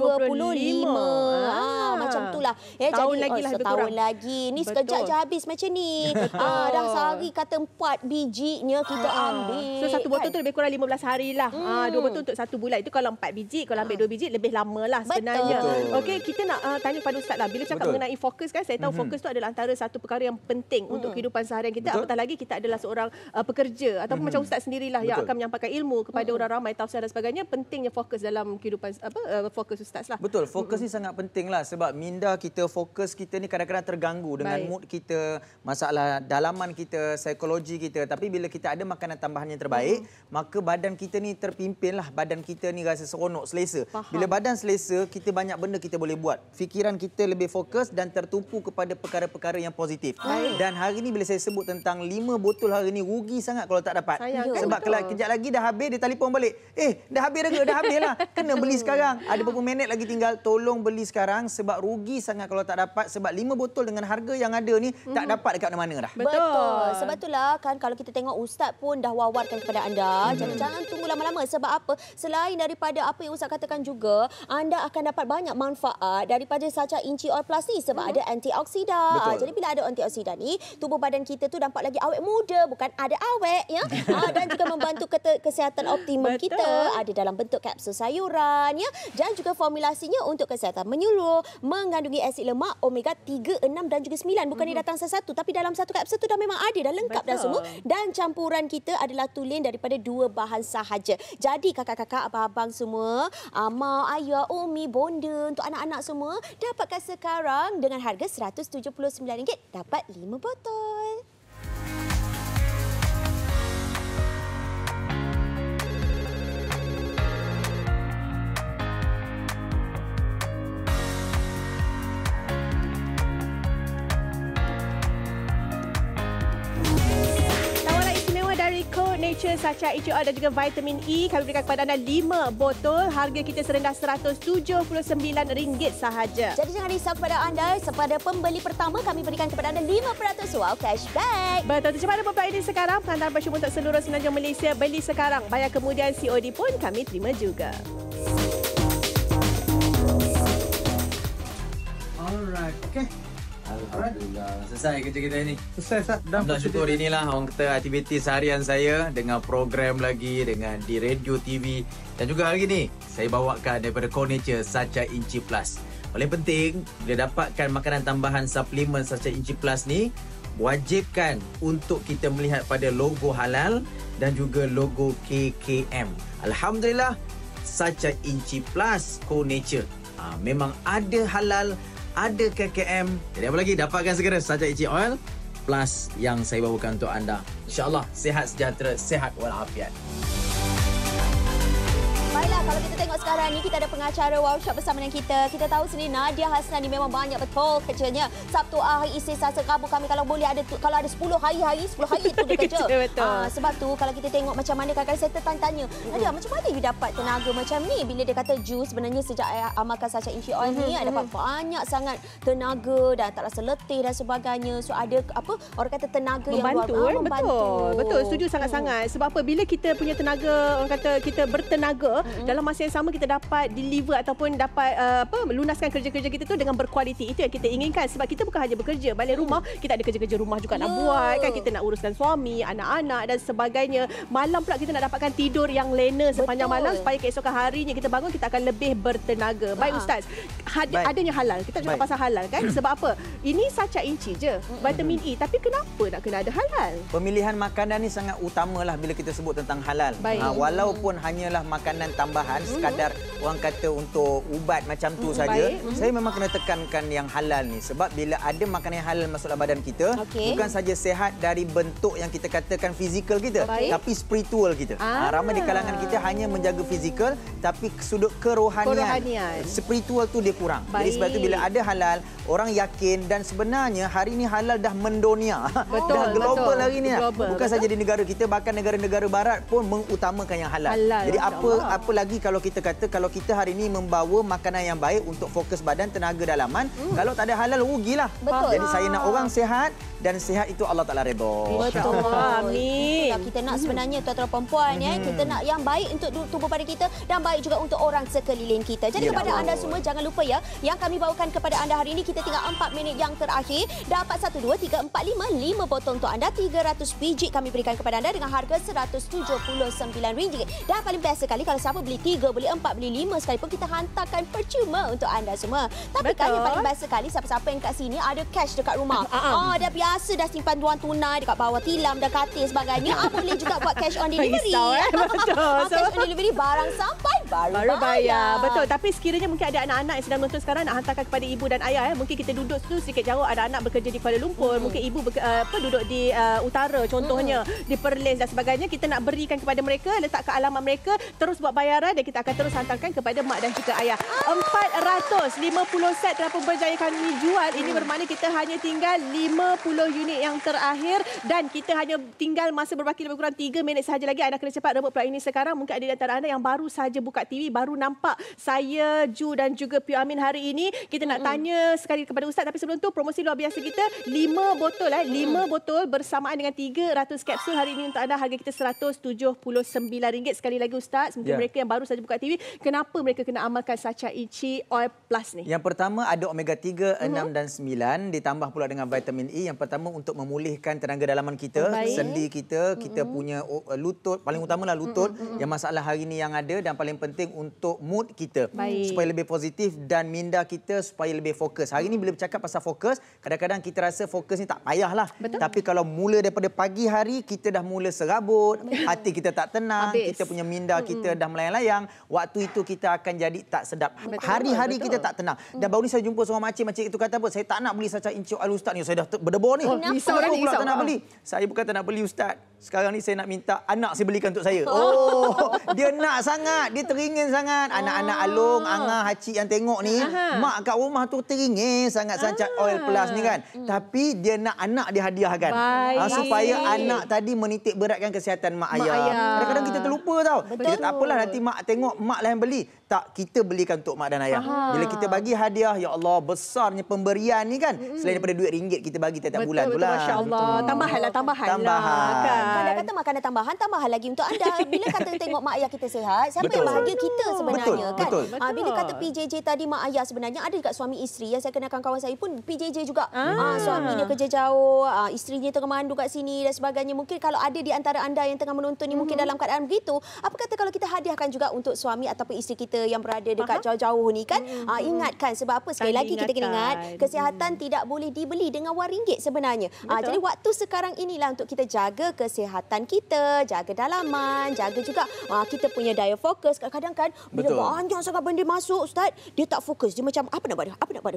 Macam itulah. Tahun jadi, lagi lah lebih tahun kurang. lagi. Ni sekejap je habis macam ni. Dah sehari kata 4 bijinya kita ambil. So satu botol tu lebih kurang 15 hari lah. 2 botol untuk 1 bulan. Itu kalau 4 biji, kalau ambil 2 biji lebih lama lah sebenarnya. Okey, kita nak tanya pada Ustaz lah. Bila cakap mengenai fokus kan, saya tahu fokus tu adalah antara satu perkara yang penting untuk kehidupan seharian kita. Apatah lagi kita adalah seorang pekerja ataupun macam Ustaz sendirilah yang akan menyampaikan ilmu kepada orang ramai, tausiah dan sebagainya. Pentingnya fokus dalam kehidupan fokus Ustaz lah. Betul, fokus ni sangat penting lah sebab minda kita, fokus kita ni kadang-kadang terganggu dengan mood kita, masalah dalaman kita, psikologi kita. Tapi bila kita ada makanan tambahan yang terbaik, maka badan kita ni terpimpin lah. Badan kita ni rasa seronok, selesa. Bila badan selesa, kita banyak benda kita boleh buat. Fikiran kita lebih fokus dan tertumpu kepada perkara-perkara yang positif. Dan hari ni bila saya sebut tentang 5 botol hari ni, rugi sangat kalau tak dapat. Sebab kalau kejap lagi dah habis, dia telefon balik. Dah habis dah ke? Dah habis lah. Kena beli sekarang. Ada beberapa minit lagi tinggal. Tolong beli sekarang sebab rugi sangat kalau tak dapat. Sebab 5 botol dengan harga yang ada ni tak dapat dekat mana-mana dah. Betul. Sebab itulah kan kalau kita tengok Ustaz pun dah wawarkan kepada anda. Jadi jangan tunggu lama-lama. Sebab apa? Selain daripada apa yang Ustaz katakan juga, anda akan dapat banyak manfaat daripada Sacha Inci Oil Plus ni. Sebab ada antioksidan. Jadi bila ada antioksidan ni, tubuh badan kita tu nampak lagi awet muda. Bukan ada awet ya. Dan juga membantu kesihatan optimum kita. Ada dalam bentuk kapsul sayuran ya. Dan juga formulasinya untuk kesihatan menyeluruh. Mengandungi asid lemak omega 3, 6 dan juga 9. Bukan dia datang satu. Tapi dalam satu kapsul tu dah memang ada. Dah lengkap dah semua. Dan campuran kita adalah tulen daripada 2 bahan sahaja. Jadi kakak-kakak, abang-abang semua, mak, ayah, umi, bonda, untuk anak-anak semua, dapatkan sekarang dengan harga RM179, dapat 5 botol. Nature, Sacha HCl dan juga vitamin E kami berikan kepada anda 5 botol. Harga kita serendah RM179 sahaja. Jadi jangan risau kepada anda, kepada pembeli pertama kami berikan kepada anda 5% wow cashback. Betul, cepat dapat ini sekarang. Pengantar bersyukur untuk seluruh semenanjung Malaysia. Beli sekarang, bayar kemudian COD pun kami terima juga. Alright, okay. Alhamdulillah. Selesai kerja kita ni. Selesai, Sat. Dah syukur inilah orang kata aktiviti seharian saya dengan program lagi, dengan di radio, TV. Dan juga hari ni, saya bawakan daripada Core Nature Sacha Inci Plus. Paling penting, bila dapatkan makanan tambahan suplemen Sacha Inci Plus ni, wajibkan untuk kita melihat pada logo halal dan juga logo KKM. Alhamdulillah, Sacha Inci Plus Core Nature. Memang ada halal, ada KKM. Jadi apa lagi? Dapatkan segera Sacha Inci Oil Plus yang saya bawakan untuk anda. InsyaAllah sihat sejahtera, sihat walafiat. Baiklah, kalau kita tengok sekarang ni, kita ada pengacara workshop bersama dengan kita. Kita tahu sendiri Nadia Hasnan ni memang banyak betul kerjanya. Sabtu, Ahad, Isnin, Selasa, Rabu kami kalau boleh ada kalau ada 10 hari 10 hari tu dia kerja. Betul. Sebab tu kalau kita tengok macam mana kadang-kadang saya tertanya, Nadia macam mana you dapat tenaga macam ni? Bila dia kata Ju, sebenarnya sejak amalkan Sacha Inci Oil ni dapat banyak sangat tenaga dan tak rasa letih dan sebagainya. So ada apa orang kata tenaga membantu, yang luar membantu. Betul, setuju sangat-sangat. Sebab apa? Bila kita punya tenaga, orang kata kita bertenaga, dalam masa yang sama kita dapat deliver ataupun dapat melunaskan kerja-kerja kita tu dengan berkualiti. Itu yang kita inginkan. Sebab kita bukan hanya bekerja, balik rumah kita ada kerja-kerja rumah juga nak buat kan. Kita nak uruskan suami, anak-anak dan sebagainya. Malam pula kita nak dapatkan tidur yang lena sepanjang malam supaya keesokan harinya kita bangun kita akan lebih bertenaga. Baik Ustaz, adanya halal. Kita cakap pasal halal kan. Sebab apa? Ini Sacha Inci je, vitamin E. Tapi kenapa nak kena ada halal? Pemilihan makanan ni sangat utamalah bila kita sebut tentang halal. Walaupun hanyalah makanan tambahan sekadar orang kata untuk ubat macam tu saja, saya memang kena tekankan yang halal ni. Sebab bila ada makanan yang halal masuk dalam badan kita, bukan saja sehat dari bentuk yang kita katakan fizikal kita, tapi spiritual kita. Ramai di kalangan kita hanya menjaga fizikal, tapi sudut kerohanian. Spiritual tu dia kurang. Jadi sebab tu bila ada halal, orang yakin. Dan sebenarnya hari ni halal dah mendunia. Dah global hari ni. Bukan saja di negara kita, bahkan negara-negara barat pun mengutamakan yang halal. Jadi apa lagi kalau kita kata kalau kita hari ini membawa makanan yang baik untuk fokus badan, tenaga, dalaman, kalau tak ada halal rugilah. Jadi saya nak orang sehat dan sehat itu Allah Taala redha. Betul. Amin. Kita nak sebenarnya tuan-tuan perempuan kita nak yang baik untuk tubuh badan kita dan baik juga untuk orang sekeliling kita. Jadi kepada anda semua jangan lupa ya, yang kami bawakan kepada anda hari ini kita tinggal 4 minit yang terakhir. Dapat 1 2 3 4 5 botol untuk anda, 300 biji kami berikan kepada anda dengan harga RM179. Dan paling best sekali kalau siapa beli 3, beli 4, beli 5 sekalipun kita hantarkan percuma untuk anda semua. Tapi kan yang paling best sekali siapa-siapa yang kat sini ada cash dekat rumah. Dah biasa dah simpan wang tunai dekat bawah tilam dan katil sebagainya. Boleh juga buat cash on delivery. Betul. Cash on delivery, barang sampai baru bayar. Betul. Tapi sekiranya mungkin ada anak-anak yang sedang menonton sekarang nak hantarkan kepada ibu dan ayah. Mungkin kita duduk tu sedikit jauh, ada anak bekerja di Kuala Lumpur, mungkin ibu duduk di utara contohnya, di Perlis dan sebagainya. Kita nak berikan kepada mereka, letak ke alamat mereka, terus buat bayaran dan kita akan terus hantarkan kepada mak dan juga ayah. 450 set telah pun berjaya kami jual. Ini bermakna kita hanya tinggal 50 unit yang terakhir dan kita hanya tinggal masa berbaki lebih kurang 3 minit sahaja lagi. Anda kena cepat rebut peluang ini sekarang. Mungkin ada di antara anda yang baru saja buka TV, baru nampak saya, Ju dan juga Piu Amin hari ini. Kita nak tanya sekali kepada Ustaz, tapi sebelum tu promosi luar biasa kita 5 botol 5 botol bersamaan dengan 300 kapsul hari ini untuk anda. Harga kita RM179. Sekali lagi Ustaz, mungkin mereka yang baru saja buka TV, kenapa mereka kena amalkan Sacha Inci Oil Plus ni? Yang pertama ada omega 3, 6 dan 9 ditambah pula dengan vitamin E. Yang pertama untuk memulihkan tenaga dalaman kita, sendi kita, kita punya lutut, paling utamalah lutut yang masalah hari ni yang ada, dan paling penting untuk mood kita. Baik. Supaya lebih positif dan minda kita supaya lebih fokus. Hari ini bila bercakap pasal fokus, kadang-kadang kita rasa fokus ni tak payahlah. Tapi kalau mula daripada pagi hari, kita dah mula serabut, hati kita tak tenang, kita punya minda kita dah melayang-layang, waktu itu kita akan jadi tak sedap. Hari-hari kita tak tenang. Dan baru ni saya jumpa seorang makcik itu kata apa? Saya tak nak beli saca inci oil ustaz ni. Saya dah berdebar ni. Risau dah ni. Pula tak nak beli. Saya bukan tak nak beli ustaz. Sekarang ni saya nak minta anak saya belikan untuk saya. Oh, dia nak sangat. Dia teringin sangat. Anak-anak Along, Angah, Hacik yang tengok ni, mak kat rumah tu teringin sangat saca oil plus ni kan. Tapi dia nak anak dia hadiahkan. Supaya anak tadi menitik beratkan kesihatan mak ayah. Kadang-kadang kita terlupa tau. Kita tak apalah nanti mak tengok mak lah yang beli. Tak, kita belikan untuk mak dan ayah. Bila kita bagi hadiah, ya Allah, besarnya pemberian ni kan. Selain daripada duit ringgit kita bagi tiap bulan tu lah. Masya-Allah. Tambahan. Anda kata makanan tambahan, tambahan lagi untuk anda. Bila kata tengok mak ayah kita sihat, siapa yang bahagia kita sebenarnya kan? Bila kata PJJ tadi mak ayah sebenarnya ada dekat suami isteri. Yang saya kenalkan kawan saya pun PJJ juga. Suaminya kerja jauh, isterinya tengah mandu kat sini dan sebagainya. Mungkin kalau ada di antara anda yang tengah menonton ni mungkin dalam keadaan begitu, apa kata kalau kita hadiahkan juga untuk suami ataupun isteri kita yang berada dekat jauh-jauh ni kan? Ingatkan sebab apa? Sekali lagi kita kena ingat, kesihatan tidak boleh dibeli dengan wang ringgit sebenarnya. Jadi waktu sekarang inilah untuk kita jaga kesihatan kita, jaga dalaman, jaga juga kita punya daya fokus. Kadang-kadang kan bila banyak sangat benda masuk ustaz, dia tak fokus. Dia macam apa nak buat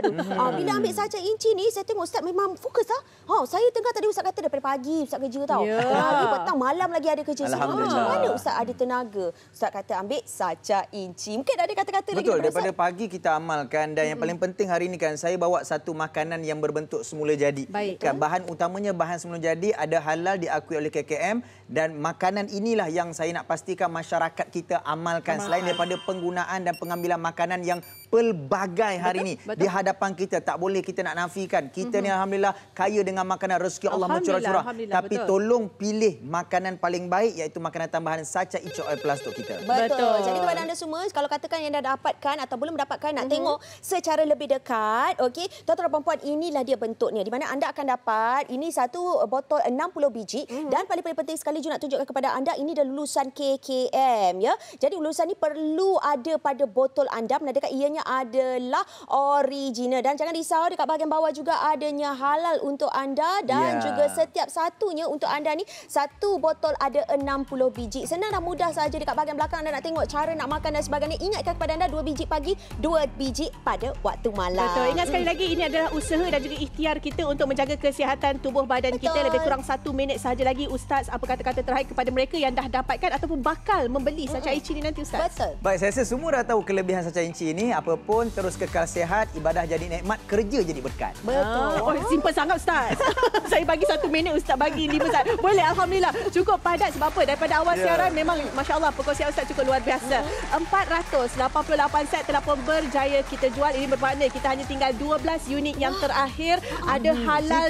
tu? Bila ambil saja inci ni, saya tengok ustaz memang fokus lah. Saya tengah tadi ustaz kata daripada pagi ustaz kerja tau. Pagi, petang, malam lagi ada kerja. Macam mana ustaz ada tenaga? Ustaz kata ambil saja inci. Mungkin ada kata-kata lagi. Betul, daripada pagi kita amalkan dan yang paling penting hari ini kan saya bawa satu makanan yang berbentuk semula jadi. Kan bahan utamanya bahan semula jadi, ada halal diakui oleh KKM dan makanan inilah yang saya nak pastikan masyarakat kita amalkan selain daripada penggunaan dan pengambilan makanan yang pelbagai hari ini di hadapan kita. Tak boleh kita nak nafikan. Kita ni alhamdulillah kaya dengan makanan, rezeki Allah mencurah-curah. Tapi tolong pilih makanan paling baik iaitu makanan tambahan saca inci oil plus untuk kita. Betul. Jadi kepada anda semua, kalau katakan yang dah dapatkan atau belum mendapatkan, nak tengok secara lebih dekat, okey, tuan-tuan dan puan-puan, inilah dia bentuknya di mana anda akan dapat ini satu botol 60 biji dan paling penting sekali juga nak tunjukkan kepada anda ini adalah lulusan KKM ya. Jadi lulusan ni perlu ada pada botol anda menandakan ianya adalah original dan jangan risau dekat bahagian bawah juga adanya halal untuk anda dan juga setiap satunya untuk anda ni satu botol ada 60 biji. Senang dan mudah saja dekat bahagian belakang anda nak tengok cara nak makan dan sebagainya. Ingatkan kepada anda 2 biji pagi, 2 biji pada waktu malam. Betul. Ingat sekali lagi ini adalah usaha dan juga ikhtiar kita untuk menjaga kesihatan tubuh badan kita. Lebih kurang 1 minit sahaja lagi. Ustaz, apa kata-kata terakhir kepada mereka yang dah dapatkan ataupun bakal membeli saca inci ni nanti Ustaz? Betul. Baik, saya rasa semua dah tahu kelebihan saca inci ini. Apapun terus kekal sihat, ibadah jadi nikmat, kerja jadi berkat. Betul. Simple sangat Ustaz. Saya bagi 1 minit, Ustaz bagi 5 saat. Boleh, alhamdulillah. Cukup padat sebab apa? Daripada awal siaran memang masya-Allah perkongsian Ustaz cukup luar biasa. 488 set telah pun berjaya kita jual. Ini bermakna kita hanya tinggal 12 unit yang terakhir. Ada halal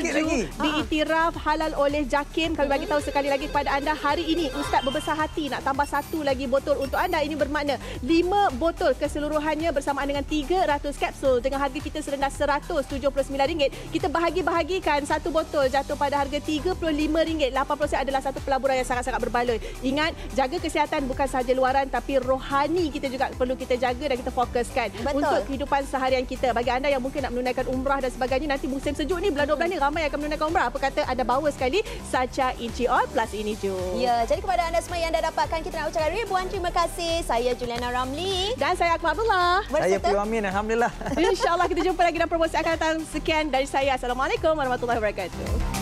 diiktiraf halal oleh JAKIM. Kami bagi tahu sekali lagi kepada anda hari ini Ustaz berbesar hati nak tambah 1 lagi botol untuk anda. Ini bermakna 5 botol keseluruhannya bersamaan dengan 300 kapsul dengan harga kita serendah RM179. Kita bahagi-bahagikan 1 botol jatuh pada harga RM35. 80% adalah satu pelaburan yang sangat-sangat berbaloi. Ingat, jaga kesihatan bukan sahaja luaran tapi rohani kita juga perlu kita jaga dan kita fokuskan untuk kehidupan seharian kita. Bagi anda yang mungkin nak menunaikan umrah dan sebagainya, nanti musim sejuk ni bulan 12 ni ramai yang akan menunaikan umrah. Apa kata anda bawa sekali saca inci oil plus ini Ju. Ya, jadi kepada anda semua yang dah dapatkan, kita nak ucapkan ribuan terima kasih. Saya Juliana Ramli dan saya Akmal Abdullah. Saya Puan Amin, alhamdulillah. InsyaAllah kita jumpa lagi dalam promosi akan datang. Sekian dari saya. Assalamualaikum warahmatullahi wabarakatuh.